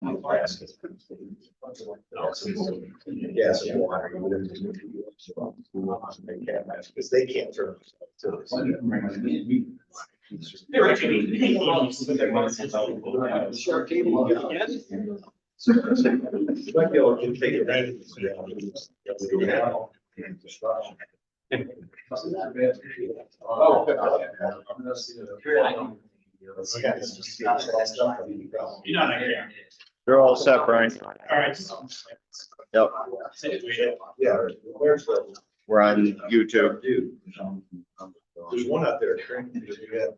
Yes, because they can't turn. Shark table. Might be able to take advantage of They're all set, Brian. All right. Yep. Yeah. We're on YouTube. There's one out there. You got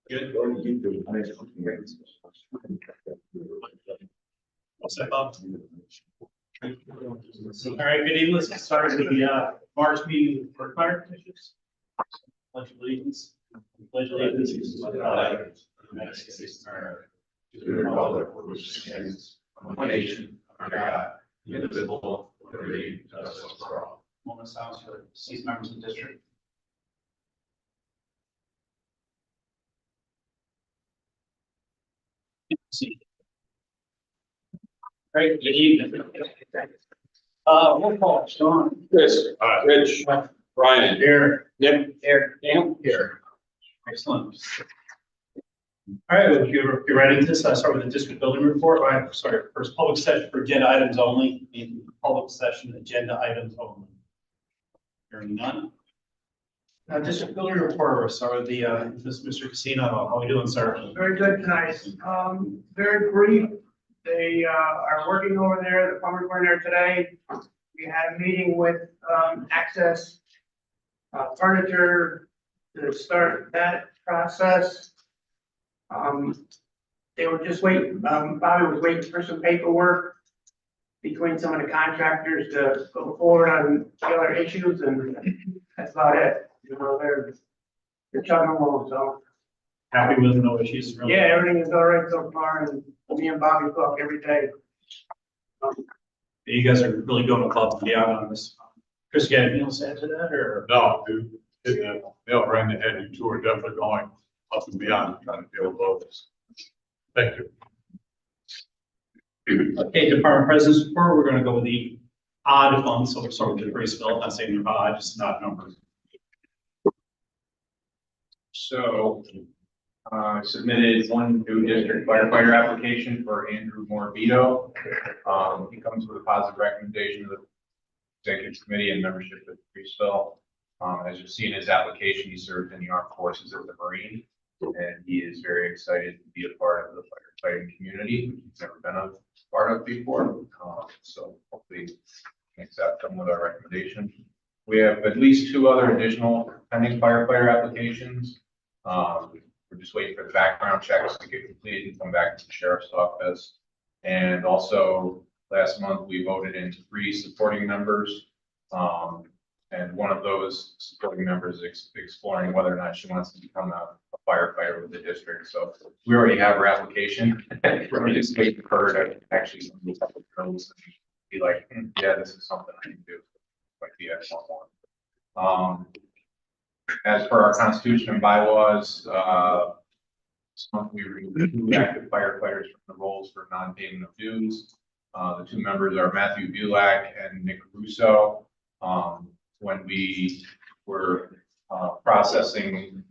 Good. What's that, Bob? All right, good evening. Let's get started with the March meeting for fire commissioners. Pledge of allegiance. Pledge of allegiance to the flag of the United States of America, to the republic for which it stands, one nation, under God, indivisible, with liberty and justice for all. Moment of silence for deceased members of the district. Great, good evening. Roll call, Sean. Chris, Rich, Brian, Here. Nick, Here. Dan. Here. Excellent. All right, well, if you're ready to start with the district building report. All right, sorry, first public session for agenda items only. In public session, agenda items only. Hearing none. District building report, we'll start with the Mr. Casino. How are we doing, sir? Very good tonight. Very brief. They are working over there. The plumbers were in there today. We had a meeting with Access Furniture to start that process. They were just waiting. Bobby was waiting for some paperwork between some of the contractors to go forward on the other issues, and that's about it. You know, they're chugging along, so. Happy with no issues? Really? Yeah, everything is all right so far, and me and Bobby talk every day. You guys are really going above and beyond on this. Chris, you got anything else to add to that, or? No, dude, hitting the nail right in the head. You two are definitely going up and beyond trying to deal with all this. Thank you. Okay, department presidents report, we're gonna go with the odd ones, so we're starting with the Grace Bill, not saying they're odd, just not numbers. So, submitted one new district firefighter application for Andrew Morbido. He comes with a positive recommendation of the executive committee and membership of Greaseville. As you see in his application, he served in the armed forces as a Marine, and he is very excited to be a part of the firefighting community, which he's never been a part of before. So hopefully accept them with our recommendation. We have at least two other additional pending firefighter applications. We're just waiting for the background checks to get completed and come back to the sheriff's office. And also last month, we voted in 3 supporting members. And one of those supporting members is exploring whether or not she wants to become a firefighter with the district. So we already have her application. We're just waiting for her to actually look up the girls and be like, yeah, this is something I can do. Like the excellent one. As per our constitution and bylaws, this month we removed active firefighters from the roles for non-payment of dues. The 2 members are Matthew Bulak and Nick Russo. When we were processing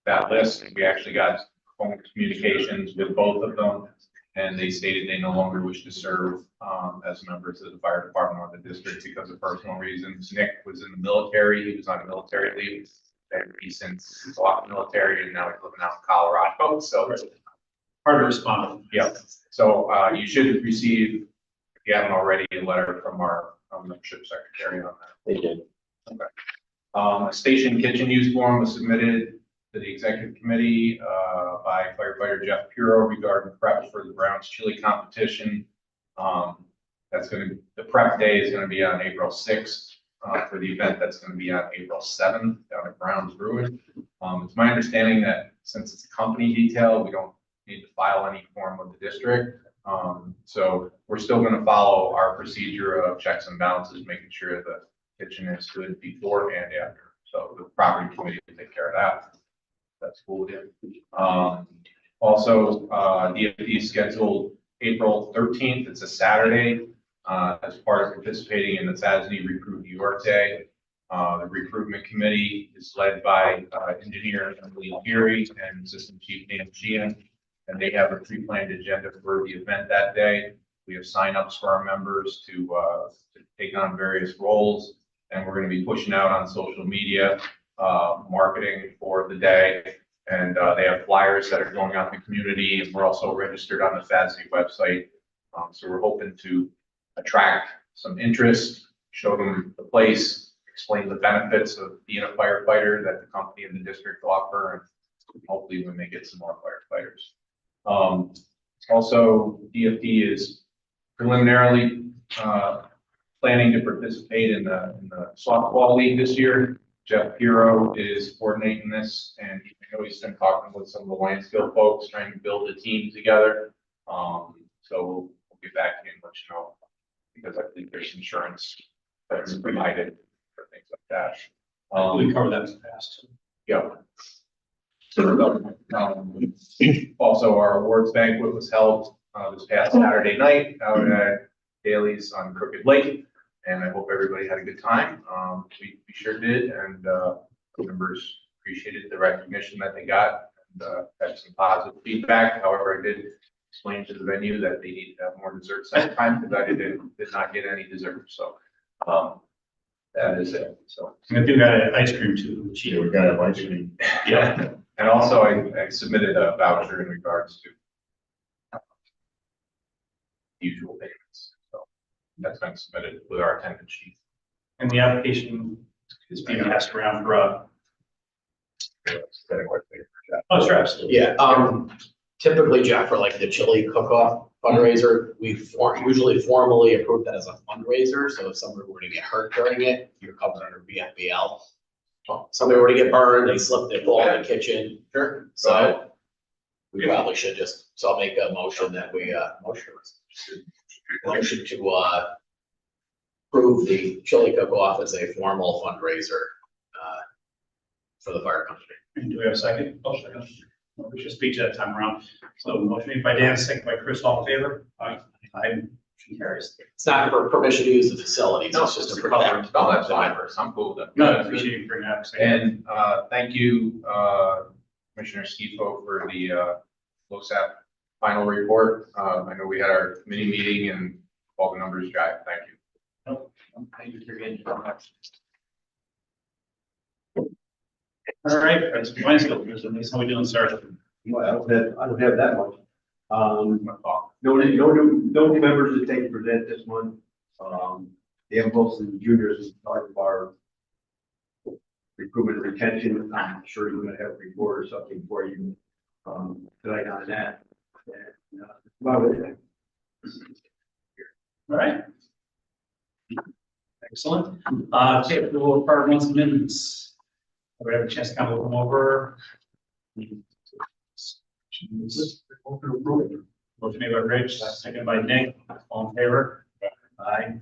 that list, we actually got phone communications with both of them, and they stated they no longer wish to serve as members of the fire department or the district because of personal reasons. Nick was in the military. He was on military leave. And he since left the military, and now he's living out in Colorado. So Hard to respond. yeah. So you should receive, if you haven't already, a letter from our membership secretary on that. They did. Okay. A station kitchen use form was submitted to the executive committee by firefighter Jeff Puro regarding prep for the Browns chili competition. The prep day is going to be on April 6th. For the event that's going to be on April 7th down at Brown's Brewing. It's my understanding that since it's a company detail, we don't need to file any form with the district. So we're still going to follow our procedure of checks and balances, making sure the kitchen is good before and after. So the property committee will take care of that. That's cool with you. Also, DFD is scheduled April 13th. It's a Saturday, as part of participating in the FASD Recruit New York Day. The recruitment committee is led by engineer Emily Geary and Assistant Chief Dan Sheehan, and they have a pre-planned agenda for the event that day. We have signups for our members to take on various roles, and we're going to be pushing out on social media, marketing for the day. And they have flyers that are going out in the community, and we're also registered on the FASD website. So we're hoping to attract some interest, show them the place, explain the benefits of being a firefighter that the company and the district offer, and hopefully we may get some more firefighters. Also, DFD is preliminarily planning to participate in the softball league this year. Jeff Piro is coordinating this, and I know he's been talking with some of the Lansfield folks, trying to build a team together. So we'll get back to you and let you know, because I think there's insurance that's provided for things like that. We covered that in the past. Yeah. Also, our awards banquet was held this past Saturday night out at Daly's on Crooked Lake, and I hope everybody had a good time. We sure did, and members appreciated the recognition that they got, and had some positive feedback. However, I did explain to the venue that they need to have more dessert next time, because I did not get any dessert. So that is it. So I think we got ice cream too. Yeah, we got ice cream. yeah, and also I submitted a voucher in regards to usual payments. So that's been submitted with our attendance sheet. And the application is being passed around for, oh, straps. Yeah, typically, Jeff, for like the chili cook-off fundraiser, we usually formally approve that as a fundraiser, so if somebody were to get hurt during it, you're covered under VFBL. Somebody were to get burned, they slipped, they fall in the kitchen. Sure. So we probably should just, so I'll make a motion that we, motion to, approve the chili cook-off as a formal fundraiser, for the fire company. And do we have a second? Oh, second. Well, we should speak to that time around. So motion made by Dan, second by Chris, all in favor? Aye. Motion carries. It's not for permission to use the facilities, it's just to protect. No, that's fine. I'm cool with that. No, I appreciate you bringing that up. And thank you, Commissioner Scifo, for the LoSAP final report. I know we had our committee meeting and all the numbers jive. Thank you. Thank you for getting all right, that's fine. So how we doing, sir? Well, I don't have that much. No new members to take to present this month. They have most of the juniors as part of our recruitment and retention. I'm sure you're gonna have a report or something for you, tonight on that. And, about it. All right. Excellent. Take the little part once minutes. We have a chance to kind of look them over. Motion made by Rich, second by Nick, all in favor? Aye.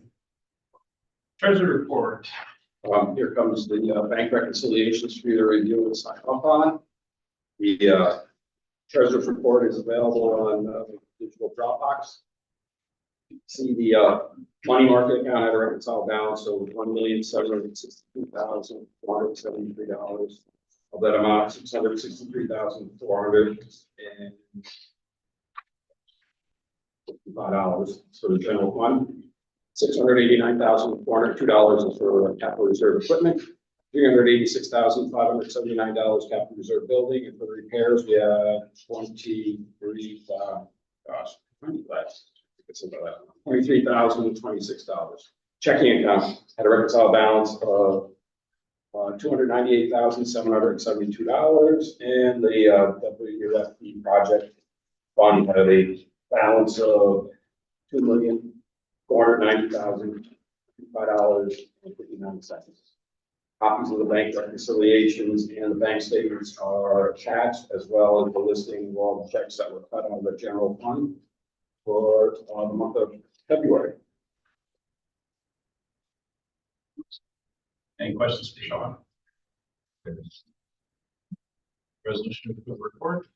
Treasury report. Here comes the bank reconciliations for you to review and sign off on. The treasurer's report is available on digital Dropbox. You can see the money market account had a reconciled balance of $1,762,473. Of that amount, $663,455 is for the general fund. $689,402 is for capital reserve equipment. $386,579 capital reserve building, and for the repairs, we have $23,026. Checking account had a reconciled balance of $298,772, and the WFP project fund had a balance of $2,490,005.59. Copies of the bank reconciliations and the bank statements are attached, as well as the listing of all the checks that were cut out of the general fund for the month of February. Any questions for Sean? Resolution to approve report.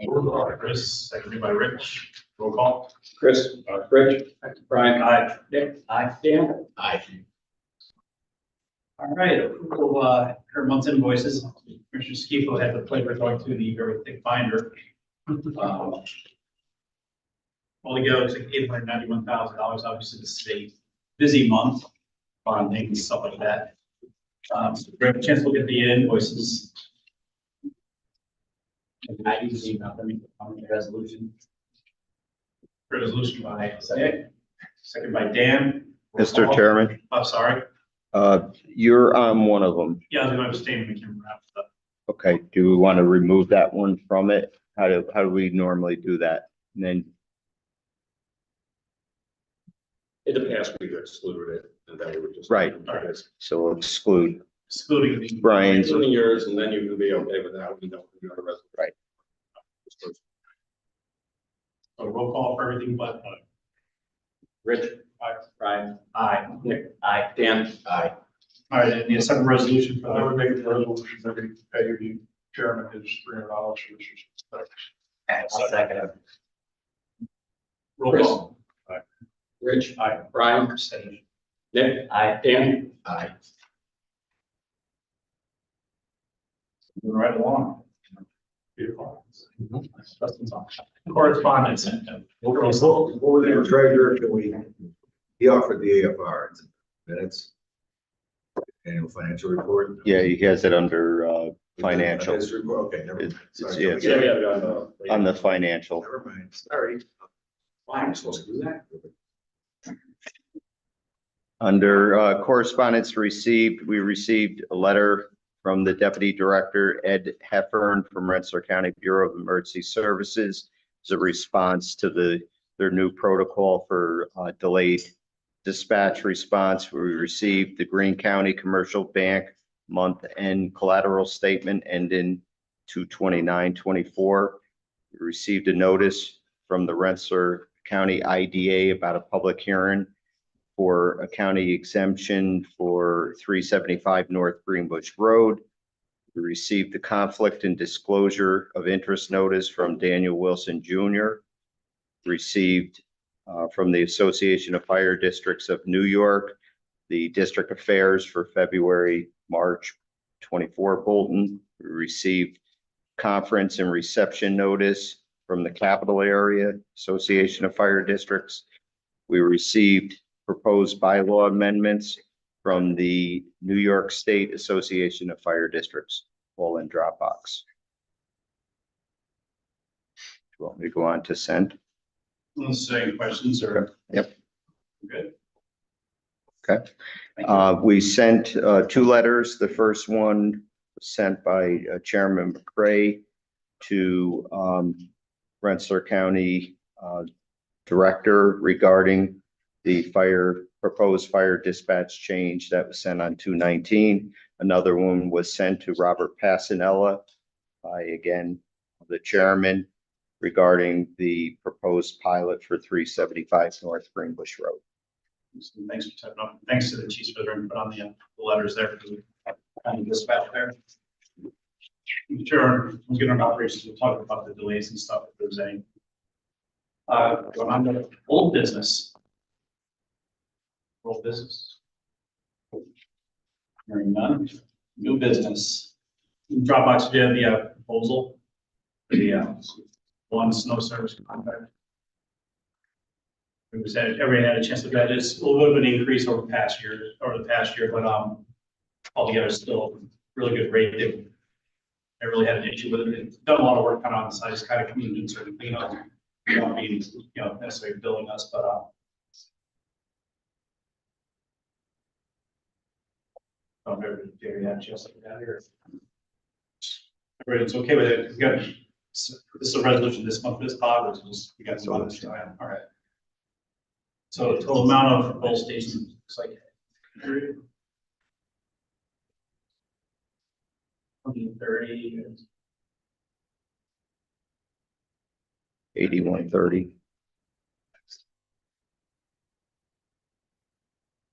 Chris, seconded by Rich. Roll call. Chris, Rich, Brian, Aye. Nick, Aye. Dan. Aye. All right, approval of her month's invoices. Commissioner Skipo had the pleasure of going through the very thick binder. Altogether, it's like $891,000. Obviously, this is a busy month on things, stuff like that. So we have a chance to look at the invoices. I usually not the resolution. Resolution by Nick, second by Dan. Roll Mr. call. Chairman, Oh, sorry. you're on one of them. Yeah, I was going to abstain when we came around. Okay, do we want to remove that one from it? How do we normally do that? And then, In the past, we've excluded it, and then we would just. Right. so we'll exclude Excluding the. Brian's. Including yours, and then you can be okay with that, we don't, do the rest. Right. So roll call for everything but. Rich. Aye. Brian. Aye. Nick. Aye. Dan. Aye. All right, and the second resolution for I the. would make the resolution that we pay the chairman his $300 for this. Second. Roll Chris. call. Rich. Aye. Brian. Nick. Aye. Dan. Aye. Moving right along. Beautiful. Correspondence. What was the treasurer, can we, he offered the AFR minutes. Annual financial report. Yeah, he has it under financial. His report, okay, never mind. It's- Sorry. yeah, Yeah, we have it on the. On the financial. Never mind, sorry. Why am I supposed to do that? Under correspondence received, we received a letter from the Deputy Director, Ed Heffern, from Rensselaer County Bureau of Emergency Services as a response to their new protocol for delayed dispatch response. We received the Greene County Commercial Bank month-end collateral statement ending 2/29/24. We received a notice from the Rensselaer County IDA about a public hearing for a county exemption for 375 North Greenbush Road. We received the conflict and disclosure of interest notice from Daniel Wilson Jr. Received from the Association of Fire Districts of New York, the District Affairs for February, March 24 bulletin. We received conference and reception notice from the Capital Area Association of Fire Districts. We received proposed bylaw amendments from the New York State Association of Fire Districts, all in Dropbox. Do you want me to go on to send? Let's say questions or. Yep. Good. Okay. We sent two letters. The first one was sent by Chairman McCray to Rensselaer County Director regarding the proposed fire dispatch change that was sent on 2/19. Another one was sent to Robert Passanella by, again, the chairman regarding the proposed pilot for 375 North Greenbush Road. Thanks for typing up. Thanks to the chiefs for their input on the letters there. And dispatch there. Sure, we'll get on operations. We'll talk about the delays and stuff if there's any. Going on to old business. Old business. Hearing none. New business. Dropbox, we have the proposal. The one snow service contract. We said everybody had a chance to look at it. It's a little bit of an increase over the past year, but altogether still really good rate. They really had an issue with it. They've done a lot of work kind of on the side, it's kind of coming in certain cleanup. Not being, necessarily billing us, but everybody had a chance to look at it here. Everybody's okay with it. We got this is a resolution this month, this Bob, or just we got some other time. All right. So the total amount of both stations looks like 2030. 8130.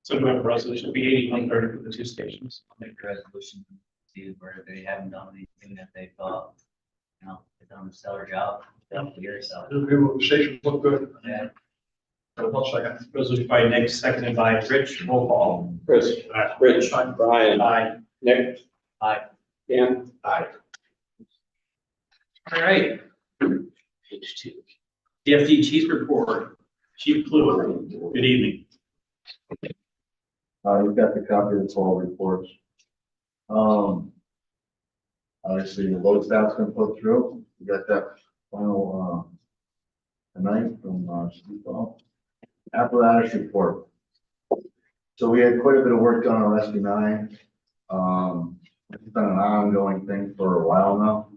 So do we have a resolution? It'll be 8130 for the two stations. I'll make a resolution, see where they haven't done anything that they thought you know, they've done a stellar job, down here, so. The station look good. Yeah. One second. Resolution by Nick, seconded by Rich, roll call. Chris, Rich, Brian, Aye. Nick. Aye. Dan. Aye. All right. Page 2. DFD Chief Report, Chief Clue, good evening. You've got the copy of the total reports. Obviously, the load staff's been put through. We got that final, tonight from, Steve Ball. Apparatus report. So we had quite a bit of work done on SB9. It's been an ongoing thing for a while now.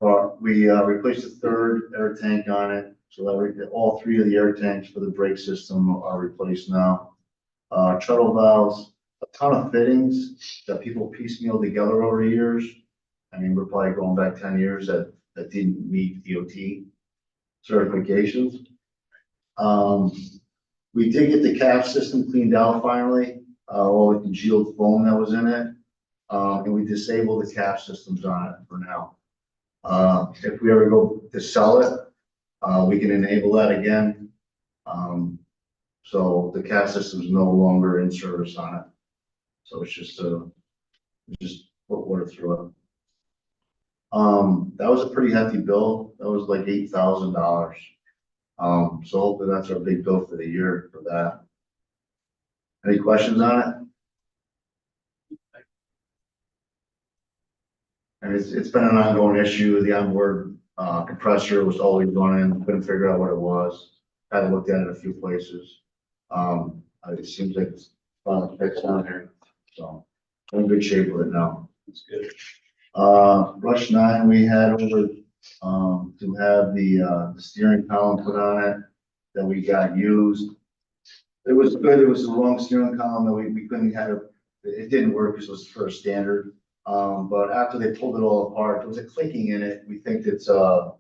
But we, replaced the third air tank on it, so that all three of the air tanks for the brake system are replaced now. Shuttle valves, a ton of fittings that people piecemeal together over the years. I mean, we're probably going back 10 years that didn't meet DOT certifications. We did get the cap system cleaned out finally, all the congealed foam that was in it. And we disabled the cap systems on it for now. If we ever go to sell it, we can enable that again. So the cap system is no longer in service on it. So it's just put water through it. That was a pretty hefty bill. That was like $8,000. So hopefully that's our big bill for the year for that. Any questions on it? And it's been an ongoing issue. The onboard compressor was always running, couldn't figure out what it was. Had looked at it a few places. It seems like it's finally fixed down here, so I'm in good shape with it now. That's good. Rush 9, we had over to have the steering column put on it that we got used. It was good. It was the wrong steering column that we couldn't have. It didn't work because it was for a standard. But after they pulled it all apart, there was a clicking in it. We think it's I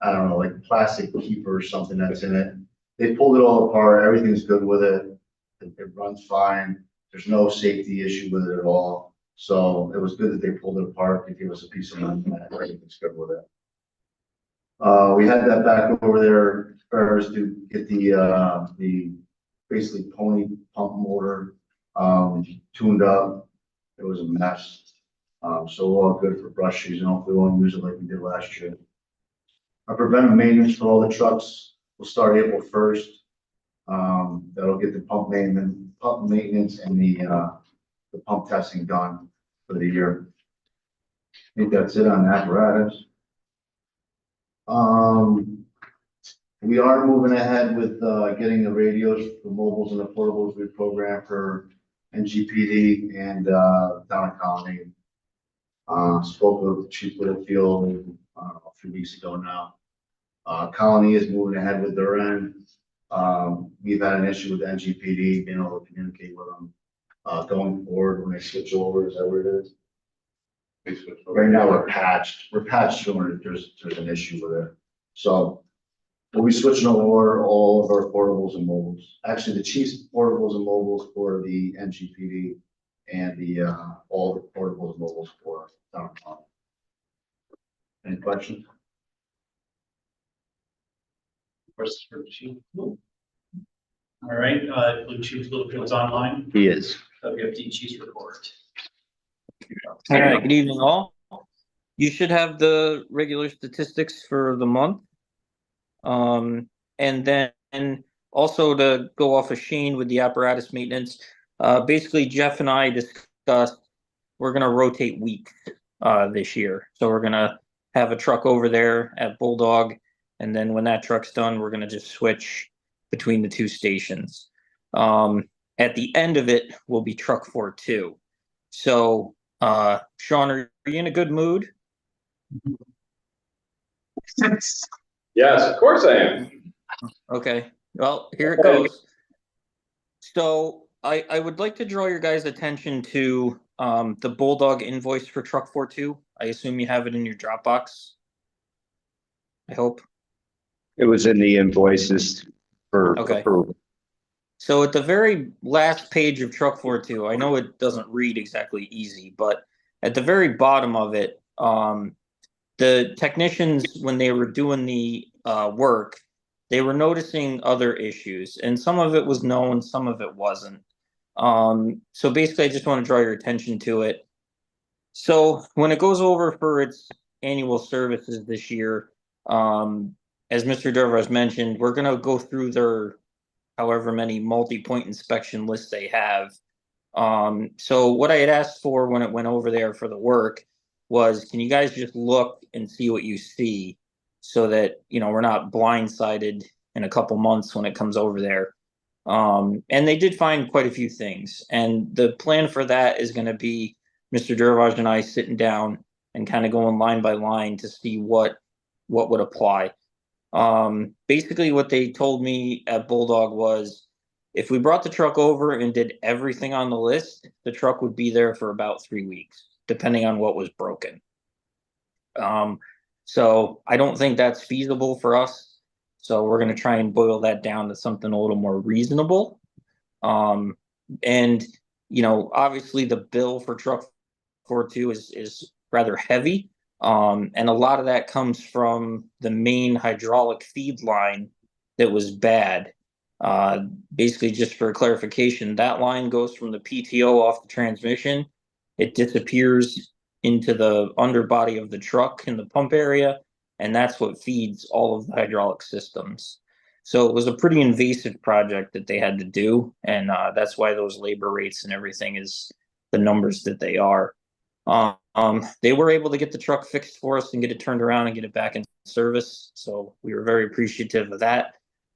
don't know, like plastic keeper or something that's in it. They pulled it all apart. Everything's good with it. It runs fine. There's no safety issue with it at all. So it was good that they pulled it apart to give us a piece of mind that everything's good with it. We had that back over there first to get the basically pony pump motor tuned up. It was a mess. So all good for brush season. Hopefully we won't use it like we did last year. Our preventive maintenance for all the trucks will start April 1st. That'll get the pump maintenance and the pump testing done for the year. I think that's it on apparatus. We are moving ahead with getting the radios, the mobiles and the portables we programmed for NGPD and down in Colony. Spoke with Chief Littlefield, I don't know, a few weeks ago now. Colony is moving ahead with their end. We've had an issue with NGPD being able to communicate with them going forward when they switch over. Is that what it is? Right now we're patched. We're patched when there's an issue with it. So we'll be switching over all of our portables and mobiles. Actually, the chief's portables and mobiles for the NGPD and the all the portables and mobiles for downtown. Any questions? Questions for the Chief? All right, Blue Chief Littlefield's online. He is. WFD Chief's report. All right, good evening all. You should have the regular statistics for the month. And then also to go off of Shane with the apparatus maintenance, basically Jeff and I discussed we're going to rotate weeks this year. So we're going to have a truck over there at Bulldog. And then when that truck's done, we're going to just switch between the two stations. At the end of it will be truck 4-2. So Sean, are you in a good mood? Yes, of course I am. Okay, well, here it goes. So I would like to draw your guys' attention to the Bulldog invoice for truck 4-2. I assume you have it in your Dropbox. I hope. It was in the invoices for Okay. approval. So at the very last page of truck 4-2, I know it doesn't read exactly easy, but at the very bottom of it, the technicians, when they were doing the work, they were noticing other issues, and some of it was known, some of it wasn't. So basically, I just want to draw your attention to it. So when it goes over for its annual services this year, as Mr. Durivage mentioned, we're gonna go through their however many multi-point inspection lists they have. So what I had asked for when it went over there for the work was, can you guys just look and see what you see, so that, you know, we're not blindsided in a couple months when it comes over there. And they did find quite a few things, and the plan for that is going to be Mr. Durivage and I sitting down and kind of going line by line to see what would apply. Basically what they told me at Bulldog was, if we brought the truck over and did everything on the list, the truck would be there for about 3 weeks, depending on what was broken. So I don't think that's feasible for us. So we're going to try and boil that down to something a little more reasonable. And, you know, obviously the bill for truck 42 is rather heavy. And a lot of that comes from the main hydraulic feed line that was bad. Basically, just for clarification, that line goes from the PTO off the transmission. It disappears into the underbody of the truck in the pump area, and that's what feeds all of the hydraulic systems. So it was a pretty invasive project that they had to do, and that's why those labor rates and everything is the numbers that they are. They were able to get the truck fixed for us and get it turned around and get it back in service, so we were very appreciative of that.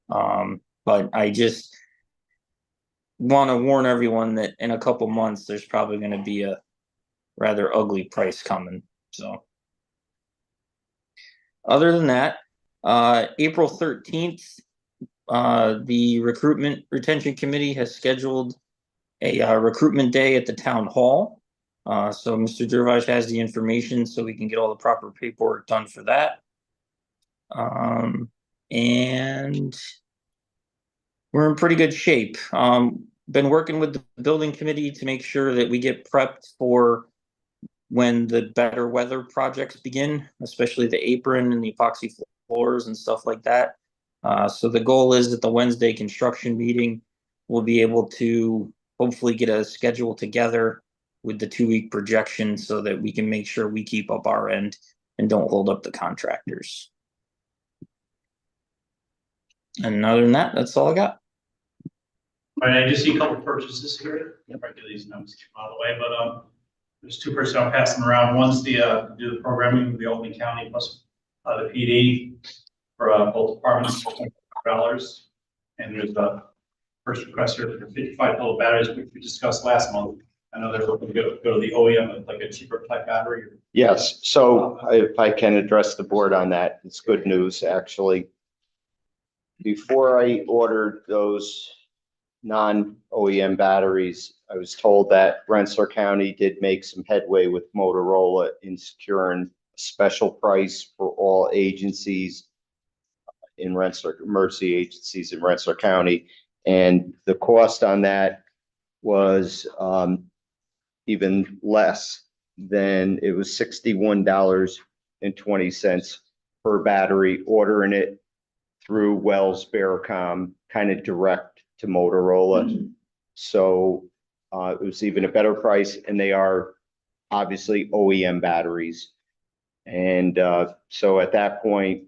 But I just want to warn everyone that in a couple months, there's probably going to be a rather ugly price coming. So other than that, April 13th, the Recruitment Retention Committee has scheduled a recruitment day at the town hall. So Mr. Durivage has the information so we can get all the proper paperwork done for that. And we're in pretty good shape. Been working with the building committee to make sure that we get prepped for when the better weather projects begin, especially the apron and the epoxy floors and stuff like that. So the goal is that the Wednesday construction meeting, we'll be able to hopefully get a schedule together with the 2-week projection so that we can make sure we keep up our end and don't hold up the contractors. And other than that, that's all I got. All right, I just see a couple purchases here. If I get these notes out of the way, but there's two purchases, I'll pass them around. One's the do the programming with the Albany County plus the PD for both departments, $25. And there's a first request here for 55 total batteries, which we discussed last month. I know they're looking to go to the OEM, like a cheaper type battery. Yes, so if I can address the board on that, it's good news, actually. Before I ordered those non-OEM batteries, I was told that Rensselaer County did make some headway with Motorola in securing a special price for all agencies in Rensselaer, emergency agencies in Rensselaer County. And the cost on that was even less than, it was $61.20 per battery, ordering it through Wells Bearcom, kind of direct to Motorola. So it was even a better price, and they are obviously OEM batteries. And so at that point,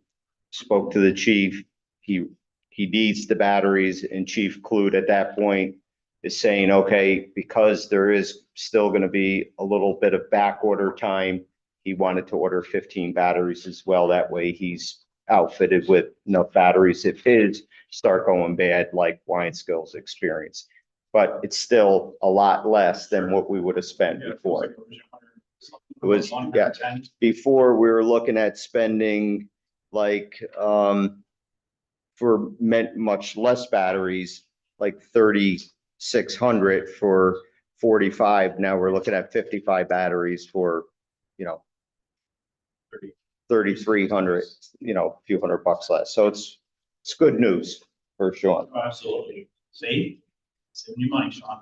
spoke to the chief. He needs the batteries, and Chief Clute at that point is saying, okay, because there is still going to be a little bit of back order time, he wanted to order 15 batteries as well. That way he's outfitted with enough batteries if his start going bad, like Weinskill's experience. But it's still a lot less than what we would have spent before. It was, yeah, before we were looking at spending like for much less batteries, like 3,600 for 45. Now we're looking at 55 batteries for, you know, 3,300, you know, a few $100 less. So it's good news for Sean. Oh, absolutely. See, saving you money, Sean.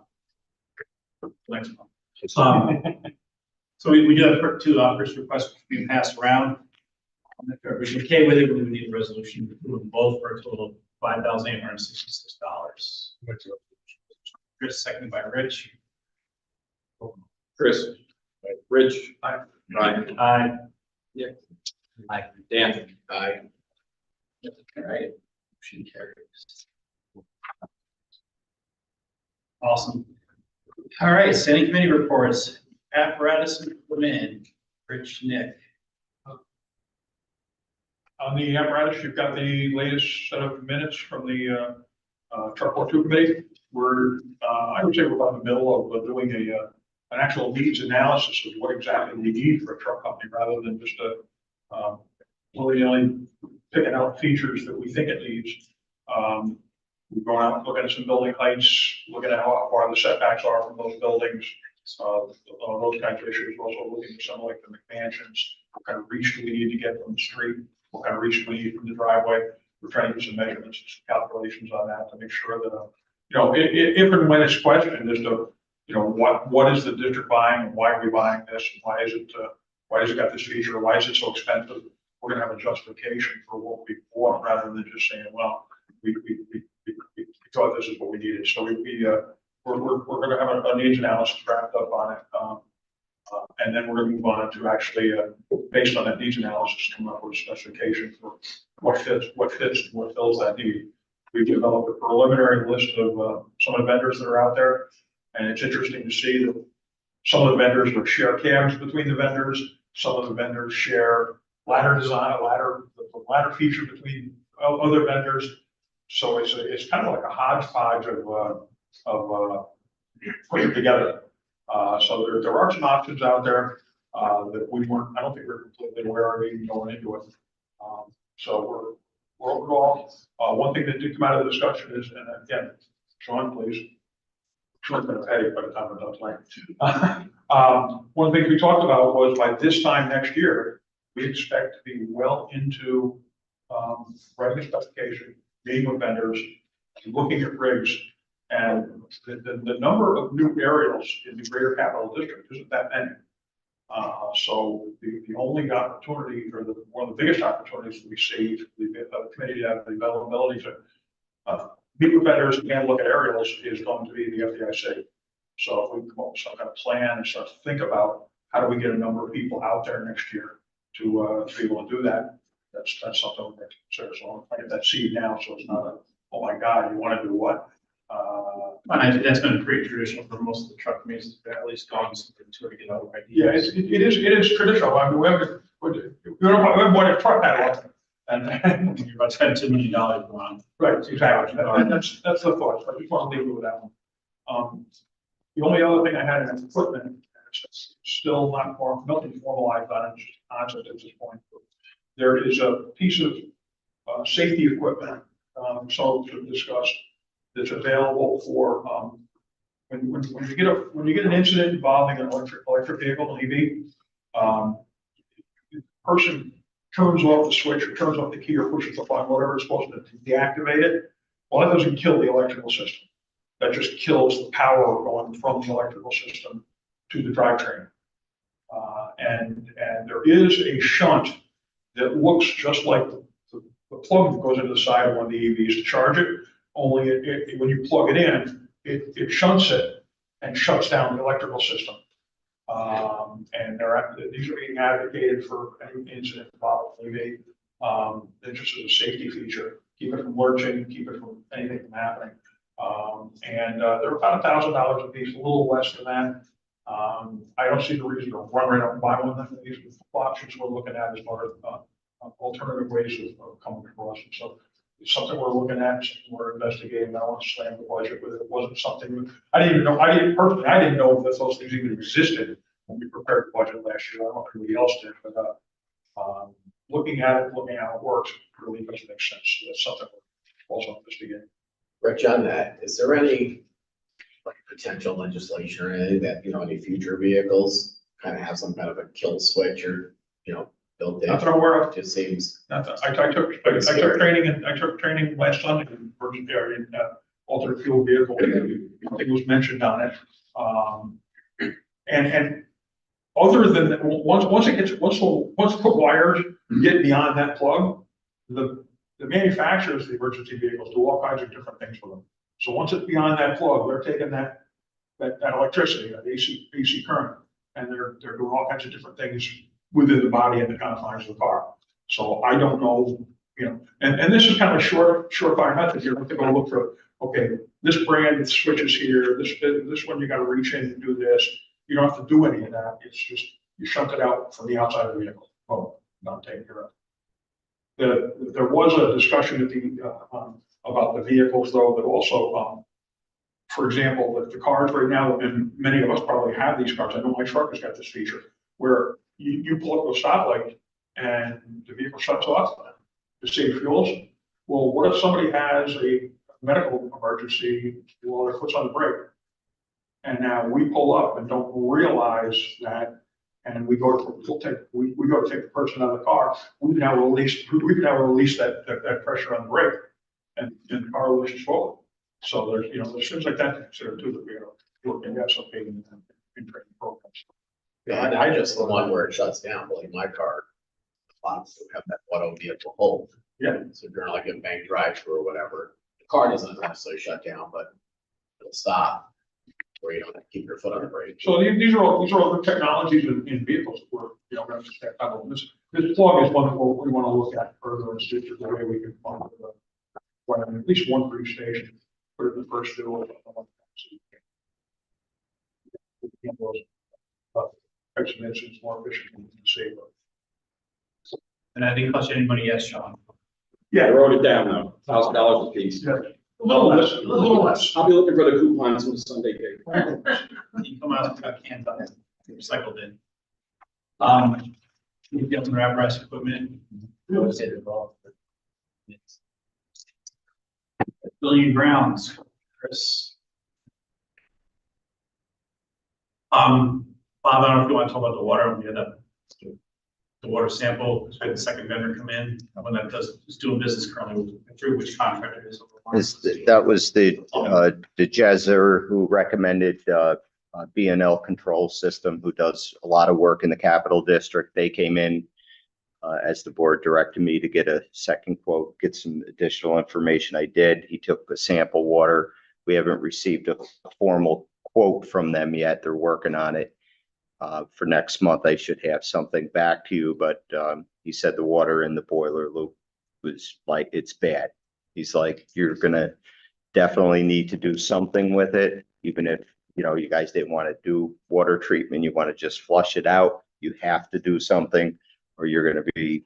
Next one. So we do have two first requests being passed around. If everybody's okay with it, we would need a resolution to approve them both for a total of $5,866. Chris, seconded by Rich. Chris, Rich. Brian. Aye. Aye. Dan. Aye. All right. Motion carries. Awesome. All right, standing committee reports, apparatus and equipment, Rich, Nick. On the apparatus, you've got the latest set of minutes from the truck or two committee. We're, I would say we're about in the middle of doing an actual needs analysis of what exactly we need for a truck company rather than just willy-nilly picking out features that we think it needs. We're going out, looking at some building heights, looking at how far the setbacks are from those buildings, those kinds of issues. We're also looking at some like the McMansions, what kind of reach do we need to get from the street, what kind of reach do we need from the driveway. We're trying to do some measurements, some calculations on that to make sure that, if and when it's questioned as to, what is the district buying and why are we buying this and why is it got this feature, why is it so expensive? We're gonna have a justification for what we want rather than just saying, well, we thought this is what we needed. So we're gonna have a needs analysis wrapped up on it. And then we're gonna move on to actually, based on that needs analysis, come up with a specification for what fits, and what fills that need. We've developed a preliminary list of some of the vendors that are out there. And it's interesting to see that some of the vendors will share cabs between the vendors. Some of the vendors share ladder design, the ladder feature between other vendors. So it's kind of like a hodgepodge of putting it together. So there are some options out there that I don't think we're completely aware of even going into it. So we're overall, one thing that did come out of the discussion is, and again, Sean, please. Sean's been a headache by the time we're done tonight. One of the things we talked about was by this time next year, we expect to be well into writing a specification, meeting with vendors, looking at rigs, and the number of new aerials in the greater capital district isn't that many. So the only opportunity, or one of the biggest opportunities we see, the committee to have the availability to meet with vendors and look at aerials is going to be the FDIC. So if we come up with some kind of plan and start to think about how do we get a number of people out there next year to be able to do that, that's something we're going to consider. So I get that seed now, so it's not a, oh my God, you want to do what? And I think that's been pretty traditional for most of the truck communities, at least gone to get other ideas. Yeah, it is traditional. I mean, we haven't bought a truck that often. And You're about to spend $2 million on. right, exactly. That's the thought. So I just want to leave you with that one. The only other thing I had in equipment, it's still not nothing formalized on it, it's just concept at this point. There is a piece of safety equipment, so to discuss, that's available for when you get an incident involving an electric vehicle, an EV, the person turns off the switch or turns off the key or pushes the button, whatever it's supposed to deactivate it. Well, that doesn't kill the electrical system. That just kills the power going from the electrical system to the drivetrain. And there is a shunt that looks just like the plug that goes into the side of one of the EVs to charge it. Only when you plug it in, it shunts it and shuts down the electrical system. And these are being advocated for any incident involving EV. It's just as a safety feature, keep it from lurching, keep it from anything from happening. And they're about $1,000 a piece, a little less than that. I don't see the reason to run right out and buy one of them. These options we're looking at as far as alternative ways of coming across. And so it's something we're looking at, something we're investigating. I don't want to slam the budget with it. It wasn't something I didn't know that those things even existed when we prepared the budget last year. I don't know if anybody else did, but looking at it, looking at how it works, really doesn't make sense. So that's something we're also investigating. Rich, on that, is there any potential legislation or anything that, any future vehicles kind of have some kind of a kill switch or, built in? Not that I'm aware of. Just seems. I took training last Sunday in alternate fuel vehicle. I think it was mentioned on it. And other than, that, once the wires get beyond that plug, the manufacturers, of the emergency vehicles do all kinds of different things with them. So once it's beyond that plug, they're taking that electricity, that AC current, and they're doing all kinds of different things within the body and the confines of the car. So I don't know, and this is kind of a surefire method. You're going to go look for, okay, this brand switches here, this one you got to reach in and do this. You don't have to do any of that. It's just, you shunt it out from the outside of the vehicle. Oh, not taken care of. There was a discussion at about the vehicles though, that also, for example, the cars right now, and many of us probably have these cars. I know my truck has got this feature where you pull up to a stoplight and the vehicle shuts off to save fuels. Well, what if somebody has a medical emergency while their foot's on the brake? And now we pull up and don't realize that, and we go to take the person out of the car. We've now released that pressure on the brake, and the car will just forward. So there's things like that to consider too, that we are looking at some in training programs. Yeah, not just the one where it shuts down, but like my car, lots have that auto vehicle hold. Yeah. So during like a bank drive through or whatever, the car doesn't necessarily shut down, but it'll stop where you don't have to keep your foot on the brake. So these are all good technologies in vehicles that we're, going to step out. This plug is one that we want to look at further and see if there's a way we can find at least one for each station. Put it in the first two. It's more efficient and safer. And that didn't cost you any money yet, Sean. Yeah, I wrote it down now, $1,000 a piece. Yeah. A little less. I'll be looking for the coupons from the Sunday cake. You come out and got cans on it, recycled in. You've got some apparatus equipment. Building grounds, Chris. Bob, I don't know if you want to talk about the water. We had the water sample, we had the second vendor come in, when that is doing business currently through which contractor it is. That was the Jezer who recommended B&L Control System, who does a lot of work in the Capital District. They came in as the board directed me to get a second quote, get some additional information. I did. He took the sample water. We haven't received a formal quote from them yet. They're working on it. For next month, I should have something back to you, but he said the water in the boiler loop was like, it's bad. He's like, you're gonna definitely need to do something with it, even if, you guys didn't want to do water treatment, you want to just flush it out, you have to do something, or you're gonna be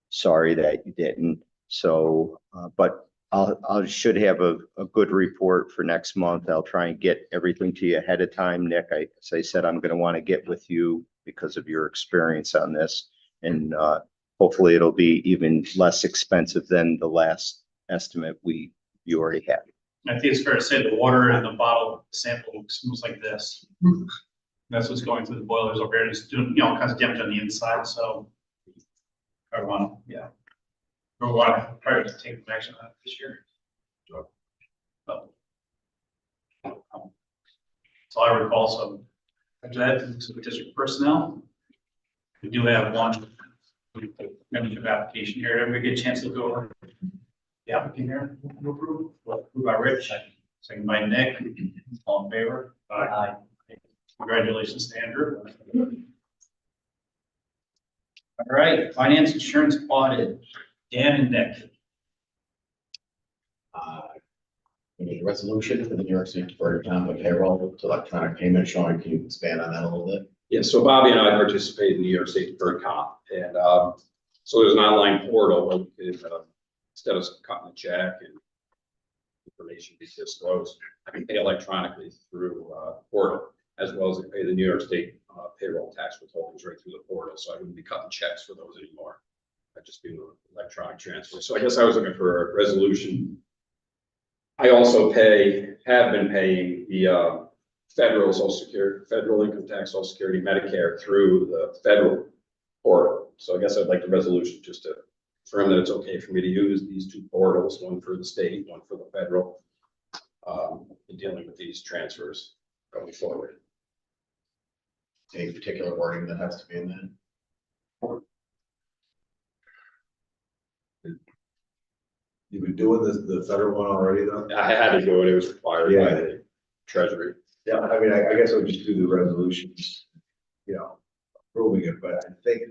sorry that you didn't. So, but I should have a good report for next month. I'll try and get everything to you ahead of time, Nick. As I said, I'm going to want to get with you because of your experience on this, and hopefully it'll be even less expensive than the last estimate you already had. I think it's fair to say the water in the bottle sample smells like this. That's what's going through the boilers over here. It's doing, all kinds of damage on the inside. So, everyone, yeah. We want to try to take action on it this year. So I recall. So after that, so district personnel, we do have one membership application here. Everybody get a chance to go over the applicant here. Approved by Rich, second by Nick. All in favor? Aye. Congratulations to Andrew. All right, finance insurance audit. Dan and Nick. We need a resolution for the New York State Deferred Economic Payroll to electronic payment. Sean, can you expand on that a little bit? Yeah, so Bobby and I participate in the New York State Deferred Comp, and so there's an online portal where we can, instead of cutting a check and information be disclosed, I can pay electronically through portal, as well as pay the New York State payroll tax withholdings right through the portal. So I wouldn't be cutting checks for those anymore. I'd just be doing electronic transfer. So I guess I was looking for a resolution. I also have been paying the federal Social Security, federal income tax, Social Security, Medicare through the federal portal. So I guess I'd like the resolution just to confirm that it's okay for me to use these two portals, one for the state, one for the federal, in dealing with these transfers going forward. any particular wording that has to be in there. You've been doing the federal one already though? I had to do it, it was required by Yeah. the treasury. Yeah, I mean, I guess I would just do the resolutions, you know, approving it, but I think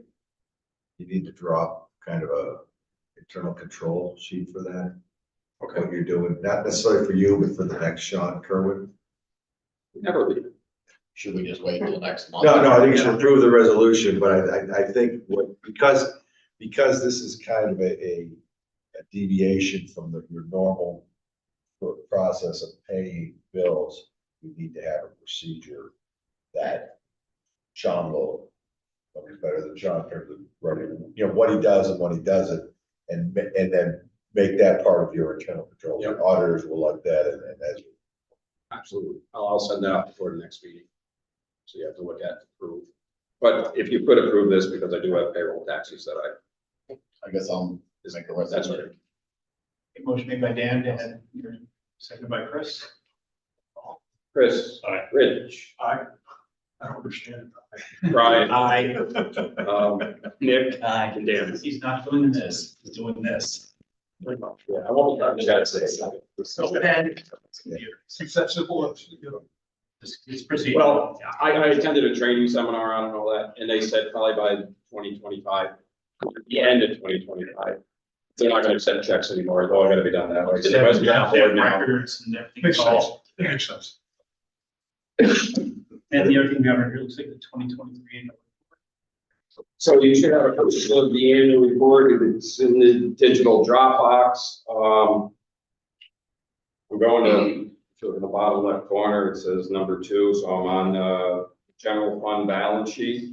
you need to draw kind of a internal control sheet for that. Okay. What you're doing, not necessarily for you, but for the next Sean Kerwin. Never leave. Should we just wait until next month? No, I think you should approve the resolution, but I think what, because this is kind of a deviation from your normal process of paying bills, we need to have a procedure that Sean will, nobody's better than Sean in terms of running, you know, what he does and what he doesn't, and then make that part of your internal control. Your auditors will like that, and as Absolutely. I'll send that out before the next meeting. So you have to look at, approve. But if you could approve this, because I do have payroll taxes that I guess I'll make a that's resolution. right. Motion made by Dan, Dan, seconded by Chris. Chris. Aye. Rich. I don't understand. Brian. Aye. Nick. Aye. And Dan. He's not doing this, he's doing this. Yeah, I won't touch that. So then, It's that simple, it's, you know. It's proceeding. Well, I attended a training seminar on all that, and they said probably by 2025, the end of 2025, they're not gonna accept checks anymore. It's all gotta be done that way. So the residents on board now. Records and everything. Makes sense, all- it makes sense. And the other thing we have here looks like the 2023. So you should have a copy of the annual report. It's in the digital Dropbox. I'm going to the bottom left corner. It says number 2. So I'm on general fund balance sheet.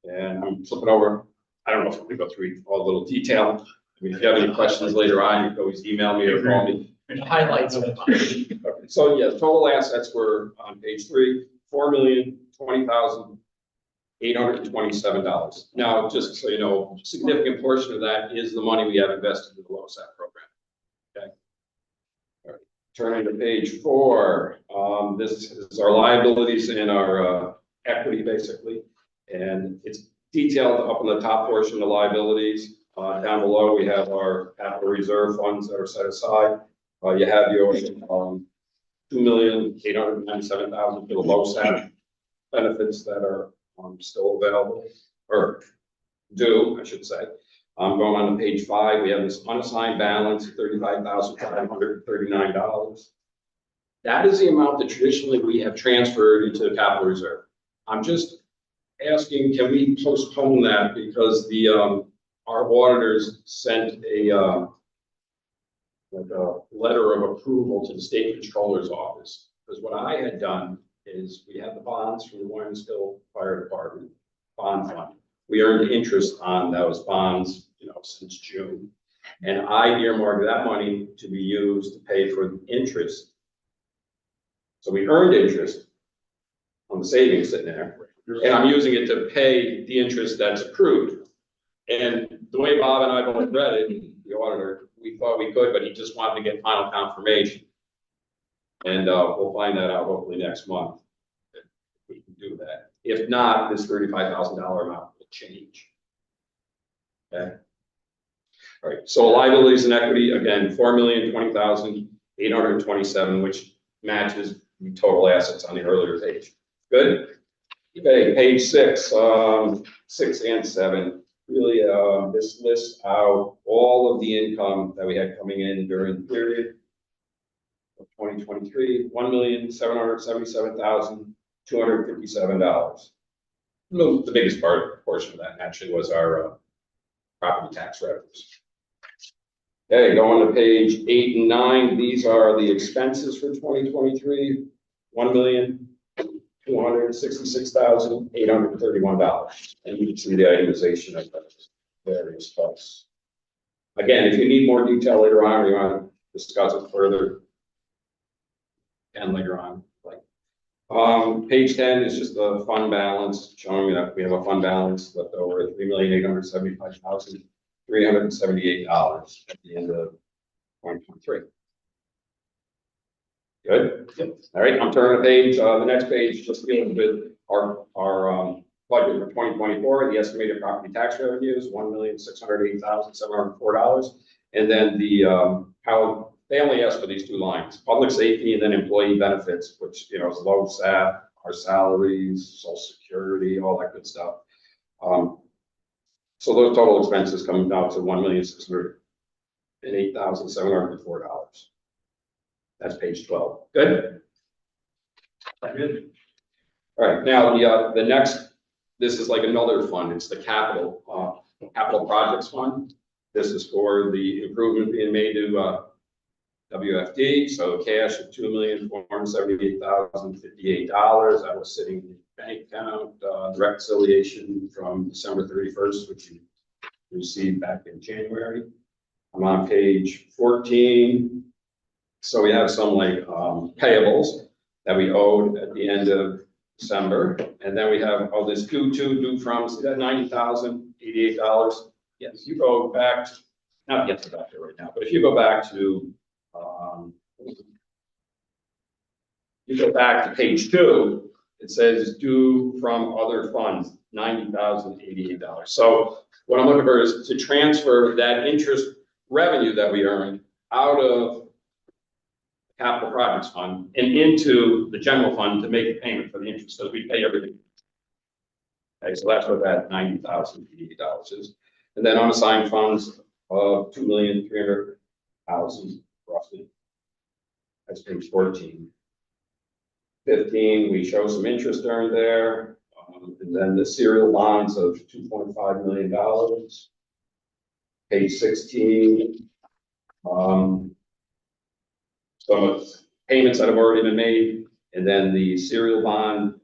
And I'm flipping over. I don't know if we go through all the little detail. I mean, if you have any questions later on, you can always email me or call me. Highlights of it. Okay, so yeah, total assets were on page 3, $4,020,827. Now, just so you know, a significant portion of that is the money we have invested in the LoSAP program. Okay. All right. Turning to page 4, this is our liabilities and our equity, basically. And it's detailed up in the top portion of the liabilities. Down below, we have our capital reserve funds that are set aside. You have your $2,897,000 for the LoSAP benefits that are still available, or due, I should say. I'm going on to page 5. We have this unassigned balance, $35,539. That is the amount that traditionally we have transferred into the capital reserve. I'm just asking, can we postpone that because the our auditors sent a letter of approval to the state controller's office. Because what I had done is we had the bonds from the Williamsville Fire Department bond fund. We earned interest on those bonds, you know, since June. And I earmarked that money to be used to pay for the interest. So we earned interest on the savings sitting there, and I'm using it to pay the interest that's accrued. And the way Bob and I both read it, the auditor, we thought we could, but he just wanted to get final confirmation. And we'll find that out hopefully next month, if we can do that. If not, this $35,000 amount will change. Okay. All right, so liabilities and equity, again, $4,020,827, which matches the total assets on the earlier page. Good? Okay, page 6, 6 and 7. Really, this lists out all of the income that we had coming in during the period of 2023, $1,777,257. The biggest portion of that actually was our property tax revenues. Okay, going to page 8 and 9. These are the expenses for 2023, $1,266,831. And you can see the itemization of those various costs. Again, if you need more detail later on, or you want to discuss it further, and later on, like, page 10 is just the fund balance, showing that we have a fund balance left over at $3,875,378 at the end of 2023. Good? Yep. All right, I'm turning the page, the next page, just dealing with our budget for 2024, the estimated property tax revenues, $1,608,704. And then how, they only ask for these two lines, public safety and then employee benefits, which, you know, is low SAP, our salaries, social security, all that good stuff. So those total expenses come out to $1,608,704. That's page 12. Good? Good. All right, now the next, this is like another fund. It's the capital projects fund. This is for the improvement being made to WFD. So cash of $2,478,058. That was sitting in the bank account. The reconciliation from December 31st, which you received back in January. I'm on page 14. So we have some like payables that we owed at the end of December. And then we have all this due from, see that $90,088? Yes, you go back, not get to that right now, but if you go back to, page 2, it says due from other funds, $90,088. So what I'm looking for is to transfer that interest revenue that we earned out of the capital projects fund and into the general fund to make the payment for the interest, so we pay everything. Okay, so that's what that $90,088 is. And then unassigned funds of $2,300,000 roughly. That's page 14. 15, we show some interest earned there. And then the serial bonds of $2.5 million. Page 16. Some of payments that have already been made. And then the serial bond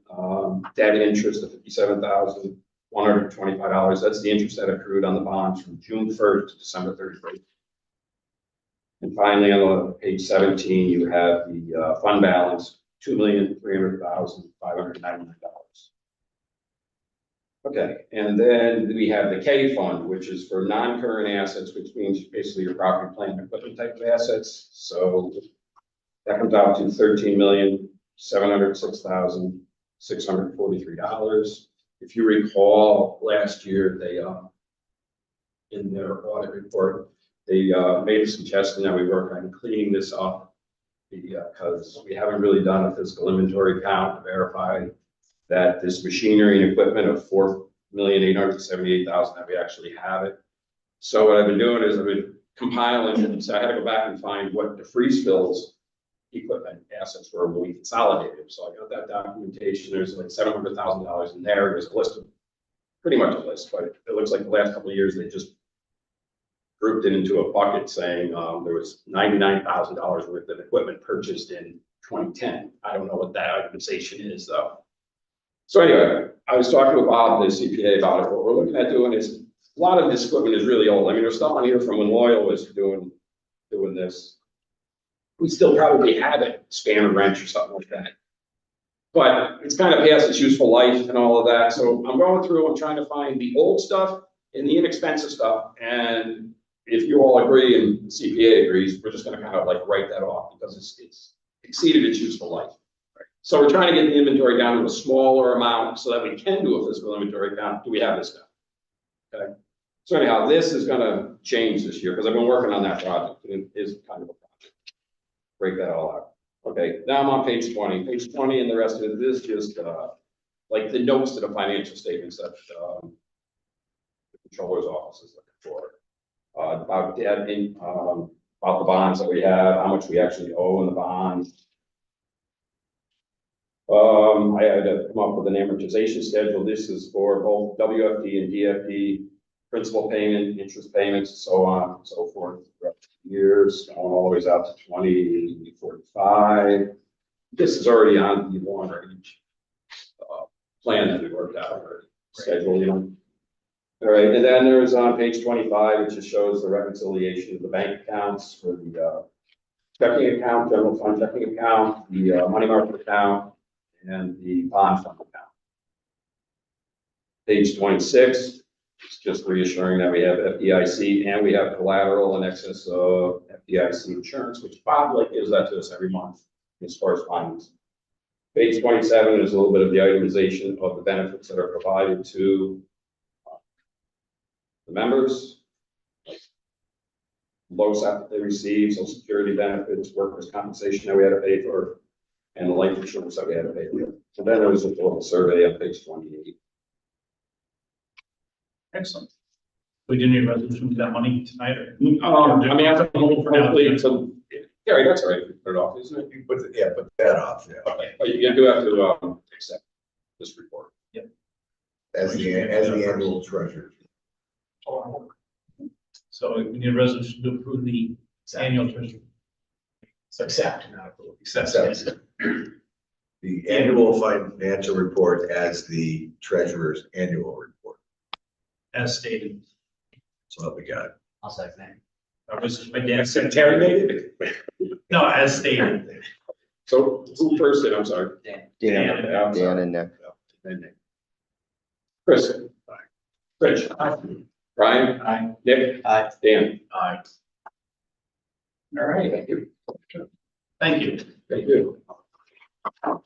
debt interest of $57,125. That's the interest that accrued on the bonds from June 1st to December 31st. And finally, on page 17, you have the fund balance, $2,300,599. Okay, and then we have the K fund, which is for non-current assets, which means basically your property, plant, and equipment type of assets. So that comes out to $13,706,643. If you recall, last year they in their audit report, they made a suggestion that we work on cleaning this up because we haven't really done a physical inventory count to verify that this machinery and equipment of $4,878,000 that we actually have it. So what I've been doing is I've been compiling, and so I had to go back and find what the freeze fills equipment assets were when we consolidated. So I got that documentation. There's like $700,000 in there. There's a list of, pretty much a list, but it looks like the last couple of years they just grouped it into a bucket saying there was $99,000 worth of equipment purchased in 2010. I don't know what that organization is though. So anyway, I was talking to Bob, the CPA, about it. What we're looking at doing is a lot of this equipment is really old. I mean, there's stuff on here from when Loyal was doing this. We still probably have it, spanner wrench or something like that. But it's kind of past its useful life and all of that. So I'm going through, I'm trying to find the old stuff and the inexpensive stuff. And if you all agree and the CPA agrees, we're just going to kind of like write that off because it's exceeded its useful life. So we're trying to get the inventory down to a smaller amount so that we can do a physical inventory count. Do we have this stuff? Okay. So anyhow, this is going to change this year because I've been working on that project. It is kind of a project. Break that all out. Okay. Now I'm on page 20. Page 20 and the rest of it is just like the notes to the financial statements that the controller's office is looking for. About debt, about the bonds that we have, how much we actually owe in the bonds. I had to come up with an amortization schedule. This is for both WFD and DFD, principal payment, interest payments, so on and so forth. Years going all the way out to 2045. This is already on the long range plan that we worked out already, schedule, you know. All right, and then there's on page 25, it just shows the reconciliation of the bank accounts for the checking account, general fund checking account, the money market account, and the bond fund account. Page 26, it's just reassuring that we have FDIC and we have collateral in excess of FDIC insurance, which Bob like gives that to us every month. as far as findings. Page 27 is a little bit of the itemization of the benefits that are provided to the members. LoSAP that they receive, social security benefits, workers' compensation that we had to pay for, and the life insurance that we had to pay for. So then there was a little survey on page 28. Excellent. We do need a resolution with that money tonight, or? I mean, I have to hopefully, so, yeah, right, that's all right, we put it off, isn't it? You put, yeah, put that off, yeah, Okay, but you do have to, accept this report. as the annual treasurer. So we need a resolution to approve the annual treasury. Accept, not approve. Accept. The annual financial report as the treasurer's annual report. As stated. That's what we got. I'll second that. That was my dad's secretary. No, as stated. So who first did, I'm sorry? Dan, I'm sorry. Dan and Nick. Chris. Rich. Brian. Aye. Nick. Aye. Dan. Aye. All right, Thank you. thank you. Thank you. All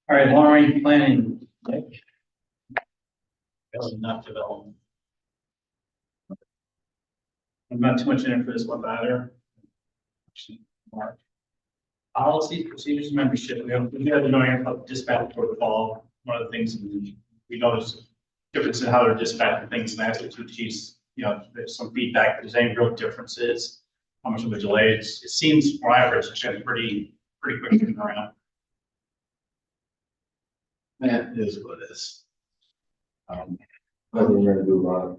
right, long-range planning. Nick. Not development. I'm not too much in it for this one either. Mark. Policies, procedures, membership. We have been knowing about dispatch for the fall. One of the things we noticed difference in how they're dispatching things, and that's what two chiefs, there's some feedback. If there's any real differences, how much of a delay? It seems, from my average, it's been pretty quick turnaround. That is what it is. Nothing we're gonna do about it.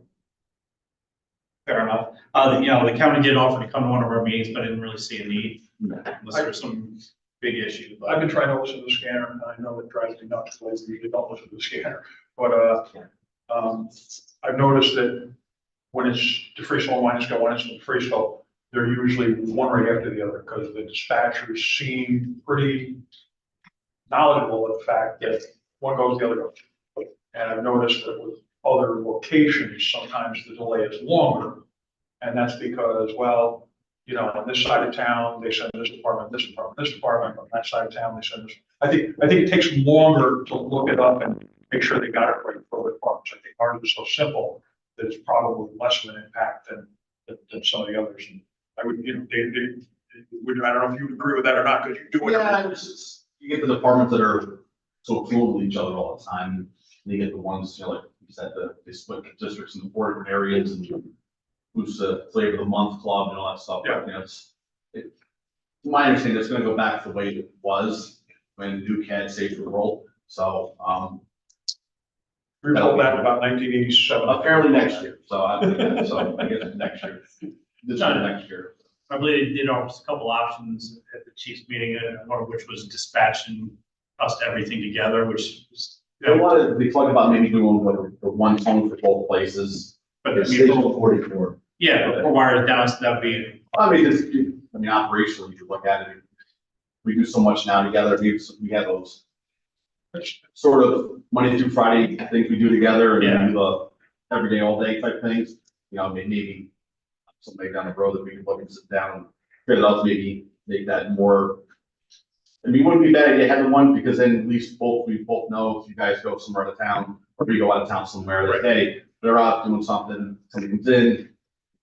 Fair enough. The county did offer to come to one of our meetings, but I didn't really see a need unless there was some big issue. I've been trying to listen to the scanner, and I know it drives me nuts, because I usually don't listen to the scanner. But, I've noticed that when it's the freestyle minus go, when it's the freestyle, they're usually one right after the other, because the dispatchers seem pretty knowledgeable of the fact that one goes, the other goes. And I've noticed that with other locations, sometimes the delay is longer. And that's because, well, on this side of town, they send this department, this department, on that side of town, they send this. I think it takes longer to look it up and make sure they got it right for other departments. I think ours is so simple that it's probably less of an impact than some of the others. And I would, I don't know if you would agree with that or not, because you do it. Yeah, you get the departments that are so close with each other all the time. You get the ones, like you said, they split the districts into 4 different areas, and who's the flavor of the month club and all that stuff. Yeah. My understanding, it's gonna go back to the way it was when Duke had Safe for the World. So, We were told that in about 1987. apparently next year. So I guess next year, this time next year. I believe they did offer a couple options at the chiefs meeting, one of which was dispatching us to everything together, which is. They talked about maybe doing the one tone for both places. But It's station 44. yeah, but for wires down, so that'd be, Operationally, you look at it, we do so much now together. We have those sort of Monday through Friday things we do together, and then do the every day, all day type things. Maybe somebody down the road that we can look and sit down and figure it out to maybe make that more. I mean, it wouldn't be bad to have one, because then at least we both know if you guys go somewhere out of town, or we go out of town somewhere, like, hey, they're out doing something, somebody comes in,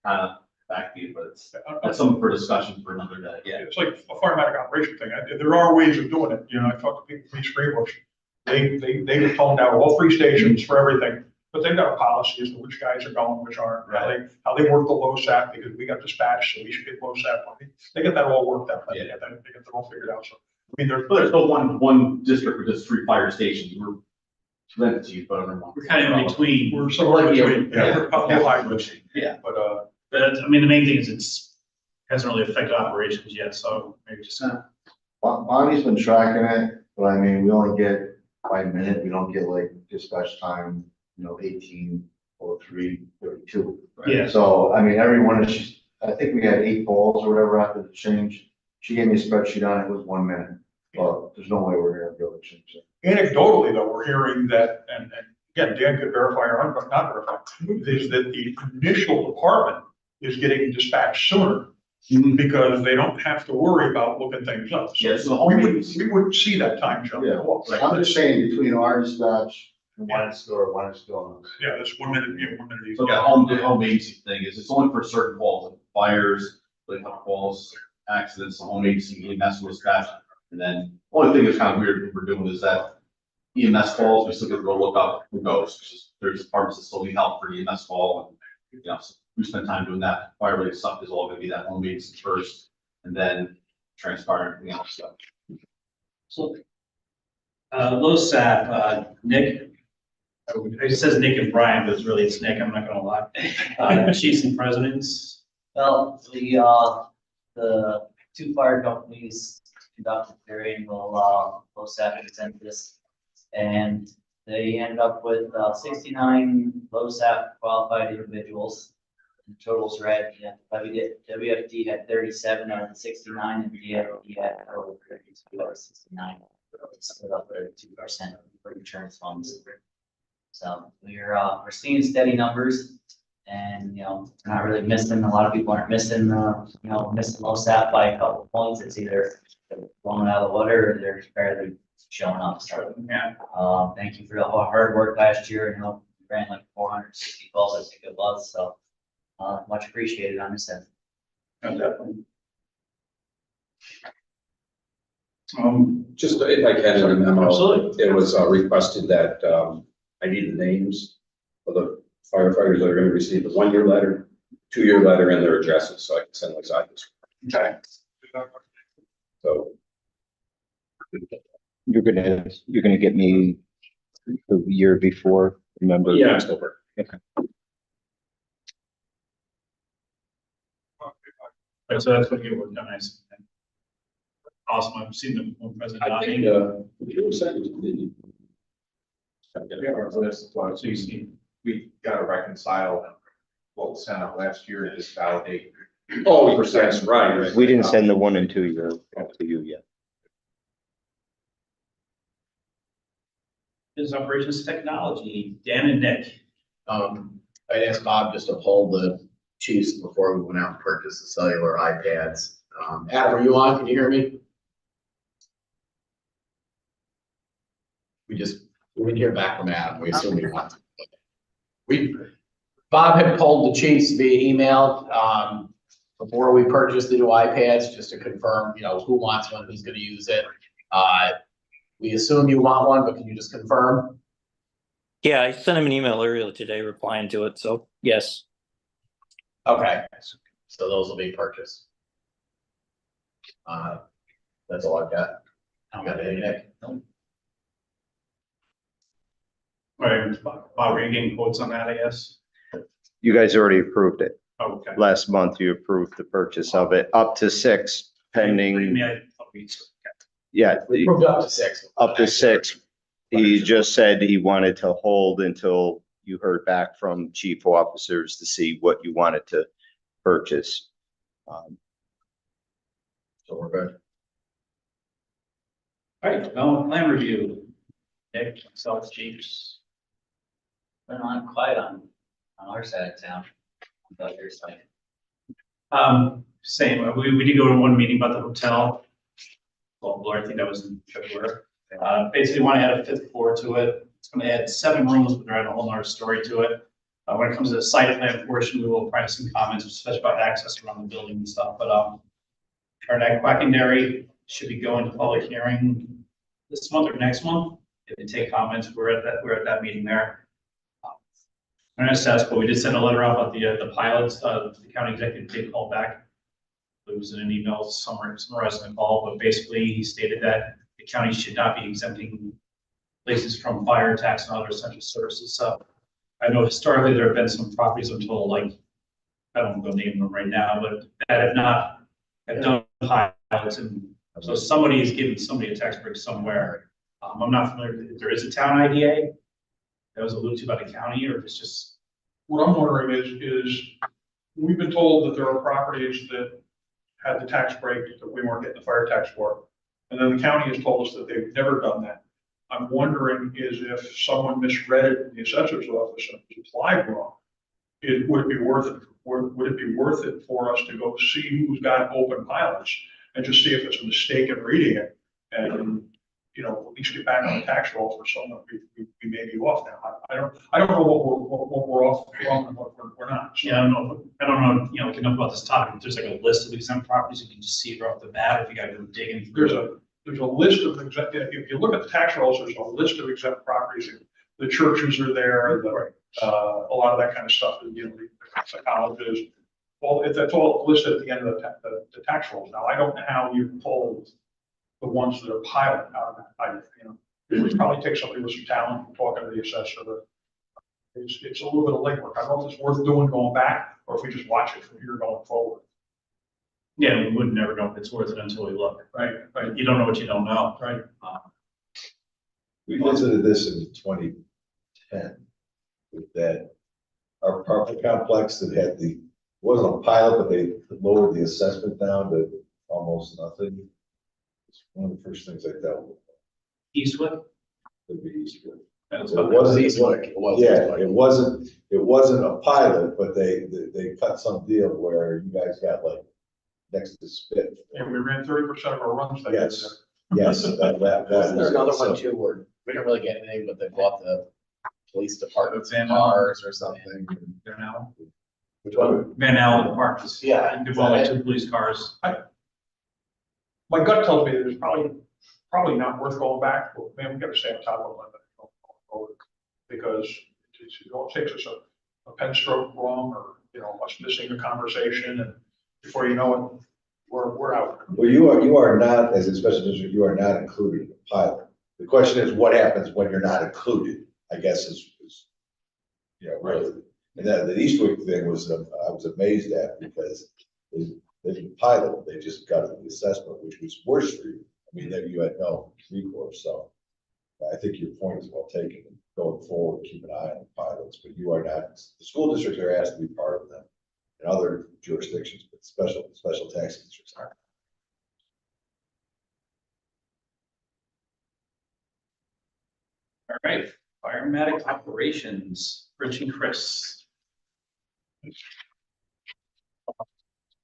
kind of backbeat, but that's something for discussion for another day. Yeah, it's like a firefighting operation thing. There are ways of doing it. I talked to people from East Greenbush. They have toned out all 3 stations for everything, but they've got a policy as to which guys are going, which aren't. How they work the LoSAP, because we got dispatched, so we should get LoSAP money. They get that all worked out. They get that all figured out. So, I mean, There's no one district with just 3 fire stations. We're entities, but under one. we're kind of in between. we're somewhere between. Yeah. We're a little hybrid. Yeah. But, But the main thing is hasn't really affected operations yet, so maybe just. Bonnie's been tracking it, but I mean, we only get by minute, we don't get like dispatch time, 18:03, 32. Yeah. So, I mean, everyone is, I think we had 8 balls or whatever after the change. She gave me a spreadsheet on it, it was 1 minute, but there's no way we're gonna be able to change it. anecdotally, though, we're hearing that, and again, Dan could verify or not verify, is that the initial department is getting dispatched sooner because they don't have to worry about looking things up. Yeah, so the We home would, meetings- we would see that time jump. Yeah, like I'm just saying between our dispatch and one store, one is going. Yeah, that's 1 minute, yeah, 1 minute. So the home agency thing is it's only for certain calls, like fires, like calls, accidents, the home agency, EMS will dispatch. And then, only thing that's kind of weird we're doing is that EMS calls, we still get to go look up who goes. There's departments that still need help for EMS call, and, you know, so we spend time doing that. Fire related stuff is all gonna be that home agency first, and then transpire everything else, so. So, LoSAP, Nick, it says Nick and Brian, but it's Nick, I'm not gonna lie. Chiefs and presidents. Well, the two fire companies conducted their annual, LoSAP census. And they ended up with 69 LoSAP qualified individuals. The totals are at, WFD had 37 out of the 69, and DFD had over 32 out of 69. Split up 32% for insurance funds. So we're seeing steady numbers, and we're not really missing. A lot of people aren't missing, missing LoSAP by a couple of points. It's either blowing out of the water or they're barely showing up. So Yeah. thank you for the hard work last year. We ran like 460 calls. I think it was. So much appreciated on this end. Definitely. Just if I can, in the memo, Absolutely. it was requested that I need the names of the firefighters that are gonna receive the 1 year letter, 2 year letter, and their addresses, so I can send those out. Okay. So, You're gonna get me the year before, remember? yeah, October. So that's what you worked on. Nice. Awesome. I've seen the one president. I think, you were saying, did you? So you see, we gotta reconcile what was sent out last year and just validate. Oh, that's right. We didn't send the 1 and 2 year to you yet. Business operations technology, Dan and Nick. I asked Bob just to hold the chiefs before we went out and purchased the cellular iPads. Adam, are you on? Can you hear me? We didn't hear back from Adam. We assume he wants. Bob had polled the chiefs via email, before we purchased the new iPads, just to confirm, who wants one, who's gonna use it. We assume you want one, but can you just confirm? Yeah, I sent him an email earlier today replying to it, so yes. Okay, so those will be purchased. That's all I've got. I don't got any, Nick. All right, Bob, we're getting quotes on that, I guess. You guys already approved it. Oh, okay. Last month, you approved the purchase of it, up to 6 pending. Yeah, We approved up to 6. up to 6. He just said he wanted to hold until you heard back from chief officers to see what you wanted to purchase. So we're good. All right, development plan review. Nick, South Chiefs. Been on quiet on our side of town. About your side. Same, we did go to one meeting about the hotel. Well, I think that was in February. Basically want to add a 5th floor to it. It's going to add 7 rooms, but they're adding a whole nother story to it. When it comes to the site plan portion, we will probably have some comments, especially about access around the building and stuff, but, our Quacking Dairy should be going to public hearing this month or next month. If they take comments, we're at that meeting there. But we did send a letter out about the pilots, the county executive did call back. It was in an email summarizing the call, but basically he stated that the county should not be exempting places from fire tax and other essential services. So I know historically there have been some properties until like, I don't go name them right now, but that have done pilots, and so somebody is giving somebody a tax break somewhere. I'm not familiar if there is a town IDA that was alluded to by the county, or if it's just. What I'm wondering is we've been told that there are properties that had the tax break that we weren't getting the fire tax for. And then the county has told us that they've never done that. I'm wondering is if someone misread it in the assessor's office and applied wrong, would it be worth would it be worth it for us to go see who's got open pilots and just see if it's a mistake in reading it? And, you know, at least get back on the tax roll for someone we may be off now. I don't know what we're off from and what we're not. So, Yeah, I don't know, you know, enough about this topic. If there's like a list of exempt properties, you can just see right off the bat, if you gotta go digging. There's a list of exempt, if you look at the tax rolls, there's a list of exempt properties. The churches are there, a lot of that kind of stuff, you know, the colleges. Well, that's all listed at the end of the tax rolls. Now, I don't know how you pull the ones that are pilot out of that. You know, it would probably take somebody with some talent, talking to the assessor. It's a little bit of legwork. I don't know if it's worth doing going back, or if we just watch it from here going forward. Yeah, we would never know if it's worth it until we look. Right, right, You don't know what you don't know. right. We visited this in 2010 with that, our apartment complex that had wasn't a pilot, but they lowered the assessment down to almost nothing. It's one of the first things I dealt with. Eastwood? Would be Eastwood. That's It about wasn't, Eastwood, it was yeah, Eastwood. it wasn't a pilot, but they cut some deal where you guys got like next to spit. And we ran 30% of our runs. that year. Yes, yes, that. There's another one too, where we don't really get anything, but they bought the police department's Van cars or something. Van Allen. Which one? Van Allen Apartments. Yeah. They bought like 2 police cars. My gut tells me that it's probably not worth going back, but man, we gotta stay on top of it. Because it all takes us a pen stroke wrong, or, you know, us missing a conversation, and before you know it, we're out. Well, you are not, as a special district, you are not included in the pilot. The question is, what happens when you're not included, I guess is, you know, really. And that, the Eastwick thing was, I was amazed at, because they didn't pilot, they just got the assessment, which was worse for you. I mean, then you had no recourse, so I think your point is well taken. Going forward, keep an eye on the pilots, but you are not, the school districts are asked to be part of them in other jurisdictions, but special tax districts aren't. All right, firematic operations, Rich and Chris.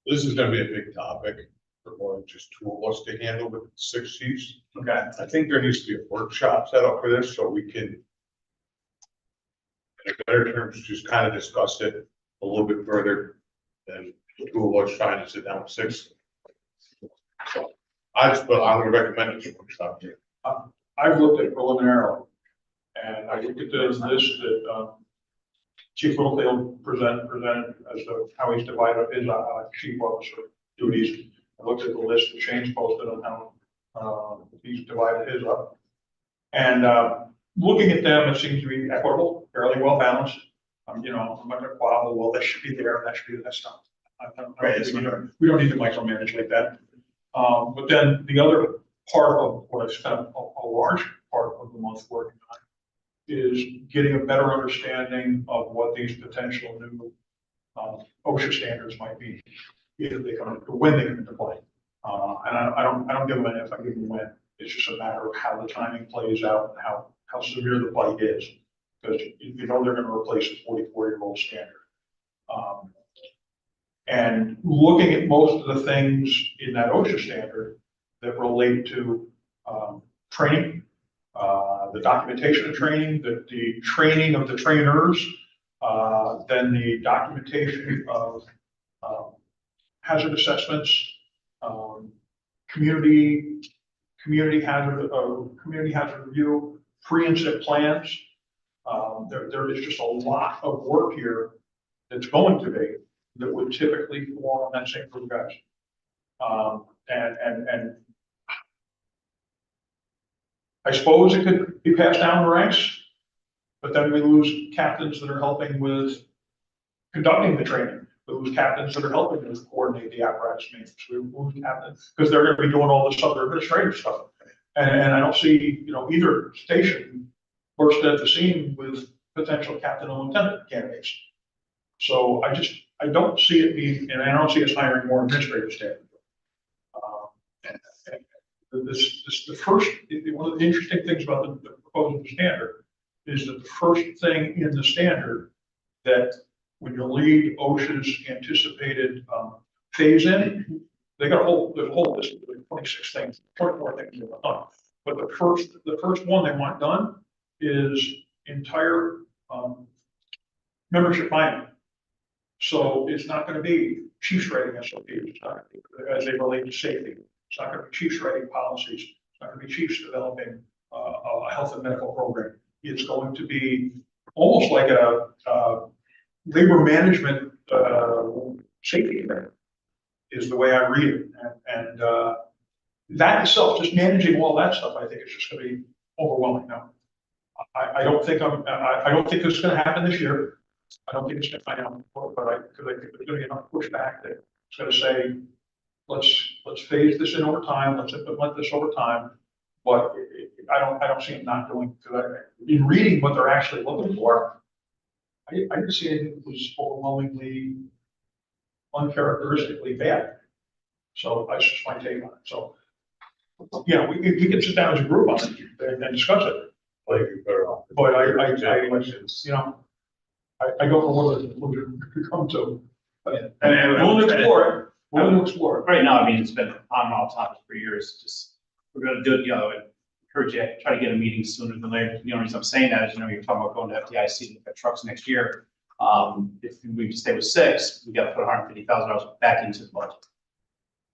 This is gonna be a big topic for more than just two of us to handle with 6 chiefs. Okay. I think there needs to be a workshop set up for this, so we can, in better terms, just kind of discuss it a little bit further than the two of us trying to sit down with 6. So I'm gonna recommend it. Workshop here. I've looked at preliminarily, and I looked at this that Chief Littlefield presented as to how he's divided up his chief officer duties. I looked at the list that Shane's posted on how he's divided his up. And looking at them, it seems to be equitable, fairly well balanced. You know, I'm not gonna quabble, well, that should be there, that should be that stuff. We don't need to micromanage like that. But then the other part of what I spent a large part of the month working on is getting a better understanding of what these potential new OSHA standards might be, if they come, when they come into play. And I don't give them an if, I give them when. It's just a matter of how the timing plays out, and how severe the bite is, because you know they're going to replace a 44-year-old standard. And looking at most of the things in that OSHA standard that relate to training, the documentation of training, the training of the trainers, then the documentation of hazard assessments, community hazard review, pre-incident plans. There is just a lot of work here that's going to be that would typically fall on that same group of guys. And I suppose it could be passed down the ranks, but then we lose captains that are helping with conducting the training. We lose captains that are helping with coordinate the apparatus maintenance. We lose captains because they're going to be doing all this other administrative stuff. And I don't see, you know, either station burst at the seam with potential captain and lieutenant candidates. So I don't see it being, and I don't see us hiring more administrative staff. The first, one of the interesting things about the proposed standard is that the first thing in the standard that when you read OSHA's anticipated, phase in, they got there's a whole list of like 26 things, 24 things they want done. But the first one they want done is entire, membership buy-in. So it's not gonna be chiefs writing SOPs, it's not, as they relate to safety. It's not gonna be chiefs writing policies. It's not gonna be chiefs developing a health and medical program. It's going to be almost like a labor management safety agreement is the way I read it. And that itself, just managing all that stuff, I think it's just gonna be overwhelming now. I don't think I don't think it's gonna happen this year. I don't think it's gonna, I know, but because I think there's gonna be enough pushback that it's gonna say, let's phase this in over time, let's implement this over time. But I don't see it not doing, because in reading what they're actually looking for, I didn't see anything that was overwhelmingly uncharacteristically bad. So that's just my take on it. So, yeah, we can sit down as a group on it and discuss it. But you know, I don't know what it could come to. And We'll explore it. We'll explore it. right now, I mean, it's been on and off topic for years, just, we're gonna do it, you know, and encourage you, try to get a meeting sooner than later. The only reason I'm saying that is, you know, you're talking about going to FDIC to look at trucks next year. If we stay with 6, we gotta put $150,000 back into the budget.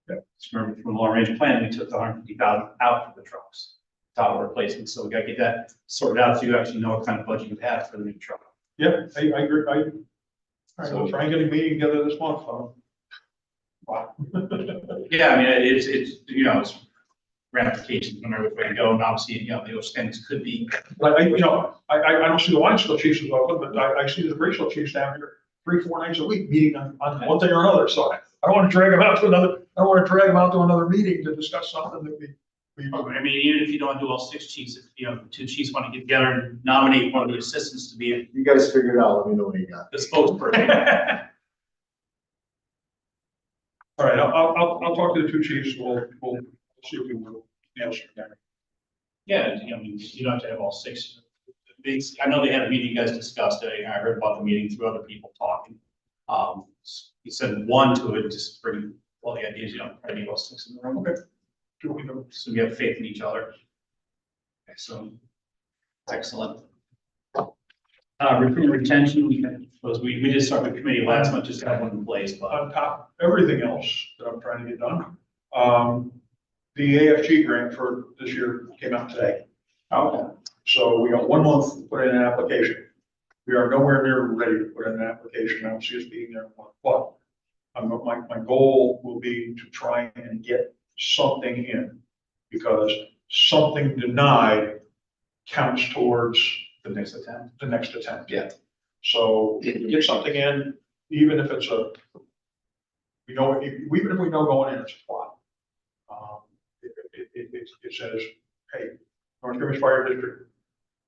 Yeah. Just remember from the long range plan, we took the $150,000 out for the trucks, top replacement, so we gotta get that sorted out, so you actually know what kind of budget you have for the new truck. Yeah, I agree. All right, we'll try and get a meeting together this month. Wow. Yeah, I mean, it's, you know, it's ramifications, no matter which way you go, and obviously, you know, those things could be. But I don't see the wine still chiefs as often, but I see the racial chiefs down here 3-4 nights a week meeting on one thing or another. So I don't want to drag them out to another, I don't want to drag them out to another meeting to discuss something that we. I mean, even if you don't do all 6 chiefs, if, you know, 2 chiefs want to get together and nominate one of the assistants to be You guys figure it out, let me know what you got. the spokesperson. All right, I'll talk to the 2 chiefs. We'll see if we will answer that. Yeah, you know, you don't have to have all 6. I know they had a meeting, you guys discussed it, I heard about the meeting through other people talking. He said 1 to it, just bring all the ideas, you know, try to get all 6 in the room. Okay. So we have faith in each other. Excellent. Excellent. Recruitment retention, we did start the committee last month, just got one in place, but. On top of everything else that I'm trying to get done, the AFG grant for this year came out today. Okay. So we got 1 month to put in an application. We are nowhere near ready to put in an application. I don't see us being there in 1 month. My goal will be to try and get something in, because something denied counts towards The next attempt. Yeah. So if we get something in, even if it's even if we know going in, it's a plot. It says, hey, North Greenwich Fire District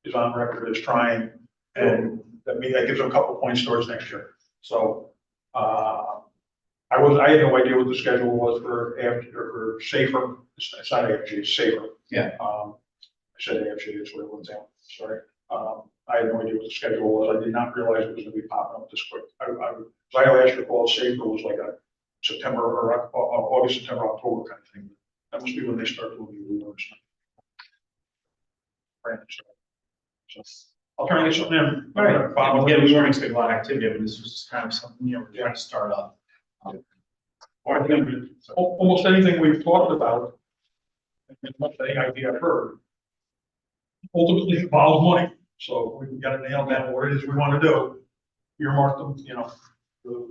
is on record as trying, and that gives them a couple points towards next year. So, I had no idea what the schedule was for safer. It's not AFG, it's safer. Yeah. I said AFG, it's what it was down. Sorry. I had no idea what the schedule was. I did not realize it was gonna be popping up this quick. I asked for call safer was like a September or August, September, October kind of thing. That must be when they start doing the rumors. So I'll try and get something in. All right. Yeah, we weren't expecting a lot of activity, but this was just kind of something, you know, we're trying to start up. Or I think almost anything we've talked about, and almost any idea I've heard, ultimately involves money. So we've got to nail down what it is we want to do. Earmark them, you know, the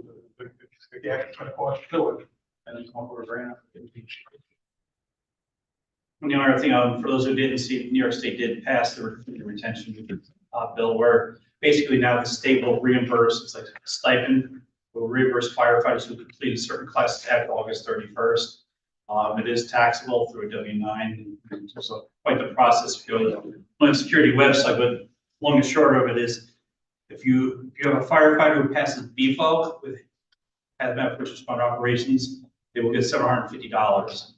gas is going to cost to do it, and then come up with a grant. And the other thing, for those who didn't see, New York State did pass the retention bill, where basically now the state will reimburse, it's like a stipend, will reimburse firefighters who completed certain classes after August 31st. It is taxable through a W-9, and so quite the process to go to the Homeland Security website. But long and short of it is, if you have a firefighter who passes BFO with hazmat first responder operations, they will get $750.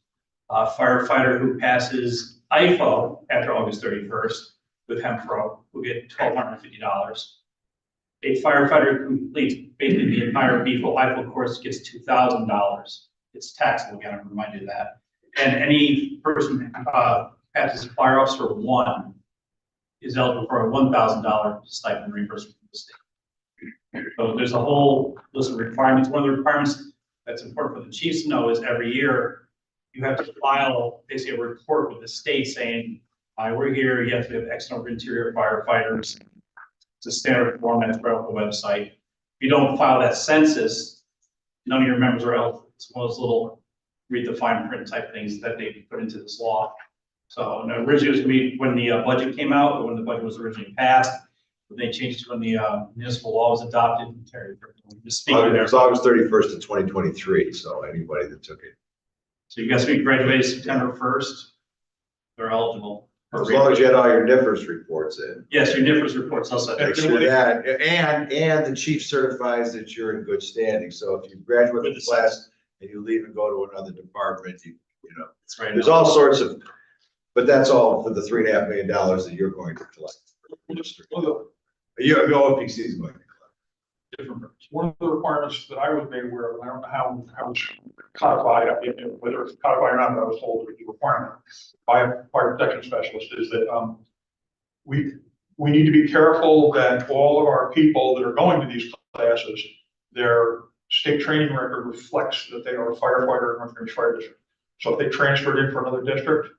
A firefighter who passes IFO after August 31st with HEMPRO will get $1,250. a firefighter who completes basically the entire IFO course gets $2,000. It's taxable, again, I'm reminded of that. And any person, passes fire officer one is eligible for a $1,000 stipend reimbursement from the state. So there's a whole list of requirements. One of the requirements that's important for the chiefs to know is every year you have to file basically a report with the state saying, we're here, you have to have X number of interior firefighters. It's a standard form that's right off the website. If you don't file that census, none of your members are eligible. It's one of those little read the fine print type things that they put into this law. So and originally it was gonna be when the budget came out, or when the budget was originally passed, but they changed it when the municipal law was adopted. Just speaking there. It's August 31st of 2023, so anybody that took it. So you guys be graduated September 1st, they're eligible. As long as you had all your NIFRS reports in. Yes, your NIFRS reports also. Make sure that, and the chief certifies that you're in good standing. So if you graduate with the class and you leave and go to another department, you know, That's right. there's all sorts of, but that's all for the $3.5 million that you're going to collect. OPC is going to collect. Different. One of the requirements that I was made aware of, and I don't know how it's codified, whether it's codified or not, but I was told it was a requirement by a fire protection specialist, is that we need to be careful that all of our people that are going to these classes, their state training record reflects that they are a firefighter in North Greenwich Fire District. So if they transferred in for another district,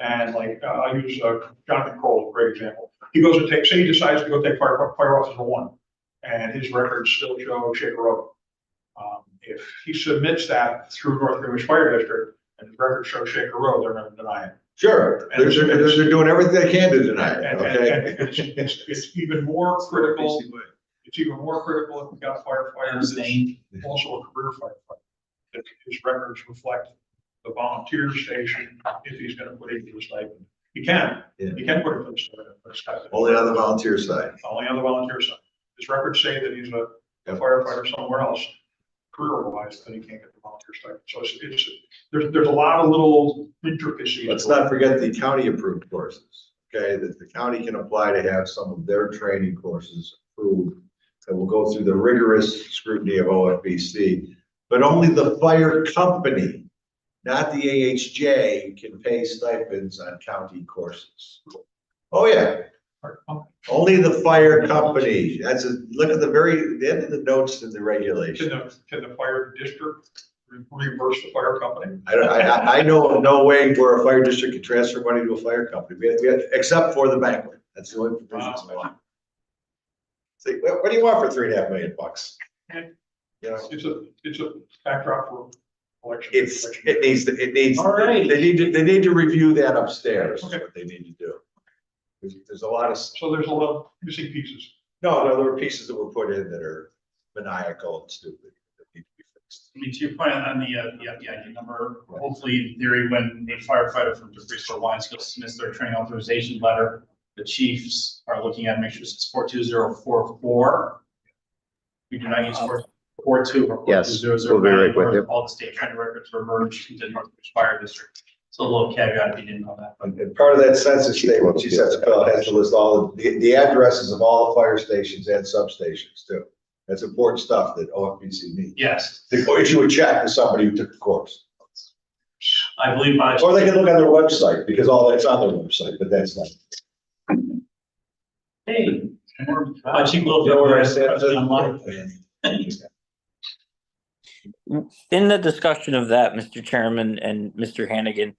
and like I'll use Jonathan Kroll, a great example. He goes and takes, say he decides to go take fire officer one, and his records still show Shaker Road. If he submits that through North Greenwich Fire District and his records show Shaker Road, they're going to deny it. Sure, they're doing everything they can to deny it, okay? And it's even more critical. It's even more critical if we got a firefighter that's also a career firefighter. If his records reflect the volunteer station, if he's going to put it into a stipend. He can put it for the stipend. Only on the volunteer side. Only on the volunteer side. His records say that he's a firefighter somewhere else, career-wise, then he can't get the volunteer stipend. So there's a lot of little intricacies. Let's not forget the county-approved courses, okay? That the county can apply to have some of their training courses approved. That will go through the rigorous scrutiny of OFBC, but only the fire company, not the AHJ, can pay stipends on county courses. Oh, yeah. Only the fire company. That's look at the end of the notes in the regulation. Can the fire district reimburse the fire company? I know of no way where a fire district can transfer money to a fire company. We have, except for the banquet. That's the only provisions. See, what do you want for $3.5 million? You know, It's a backdrop for election. It needs. All right. They need to review that upstairs. Okay. Is what they need to do. There's a lot of. So there's a lot of missing pieces. No, there were pieces that were put in that are maniacal and stupid that need to be fixed. I mean, to your point on the ID number, hopefully in theory, when a firefighter from Durivage Wine School submits their training authorization letter, the chiefs are looking at, make sure it's 42044. We do not use 442 or Yes, 42009. we'll be right with you. All the state training records were merged into North Greenwich Fire District. So a little caveat if you didn't know that. And part of that census statement, she has to list all the addresses of all the fire stations and substations too. That's important stuff that OFBC needs. Yes. To go issue a check to somebody who took the course. I believe by. Or they can look on their website, because all that's on their website, but that's not. Hey. Chief Will. You know where I said In the discussion of that, Mr. Chairman and Mr. Hannigan,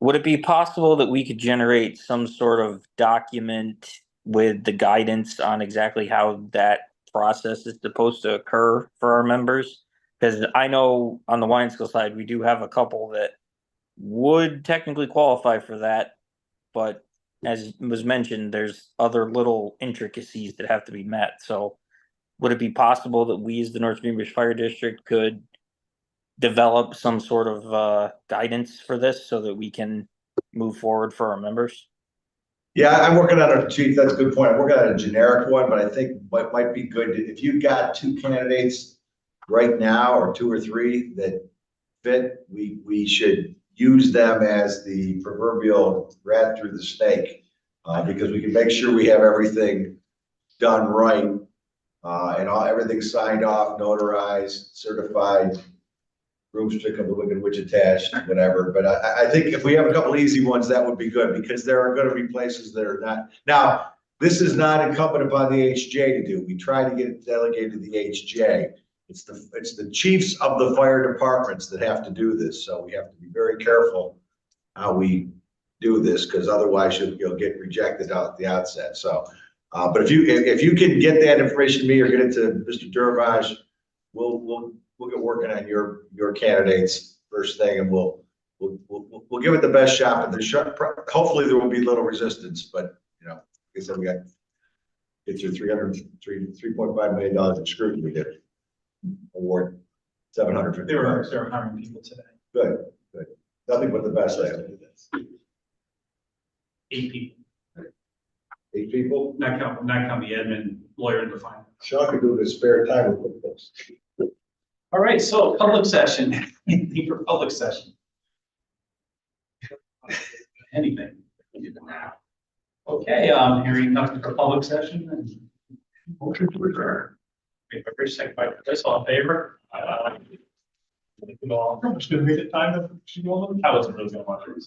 would it be possible that we could generate some sort of document with the guidance on exactly how that process is supposed to occur for our members? Because I know on the wine school side, we do have a couple that would technically qualify for that, but as was mentioned, there's other little intricacies that have to be met. So would it be possible that we as the North Greenwich Fire District could develop some sort of guidance for this so that we can move forward for our members? Yeah, I'm working on a chief. That's a good point. I'm working on a generic one, but I think what might be good if you've got two candidates right now or two or three that fit, we should use them as the proverbial rat through the snake, because we can make sure we have everything done right And everything's signed off, notarized, certified. Broomstick of the Wicked Witch attached, whatever, but I think if we have a couple easy ones, that would be good, because there are gonna be places that are not. Now, this is not incumbent upon the HJ to do, we try to get it delegated to the HJ. It's the chiefs of the fire departments that have to do this, so we have to be very careful how we do this, because otherwise you'll get rejected out at the outset, so. But if you can get that information to me or get it to Mr. Durivage, we'll get working on your candidates first thing, and we'll give it the best shot, but hopefully there will be little resistance, but, you know, like I said, we got get through $3.5 million in scrutiny we did. Award $750. They were hiring people today. Good. Nothing but the best there. 8 people, 8 people? not count the admin, lawyer, and the finance. Sean could do it in his spare time with this. All right, so public session, anything for public session? Anything? Okay, hearing nothing for public session and motion to adjourn. Made by Chris, second by Chris, all in favor? I'm just gonna make it time to. I wasn't really gonna watch it.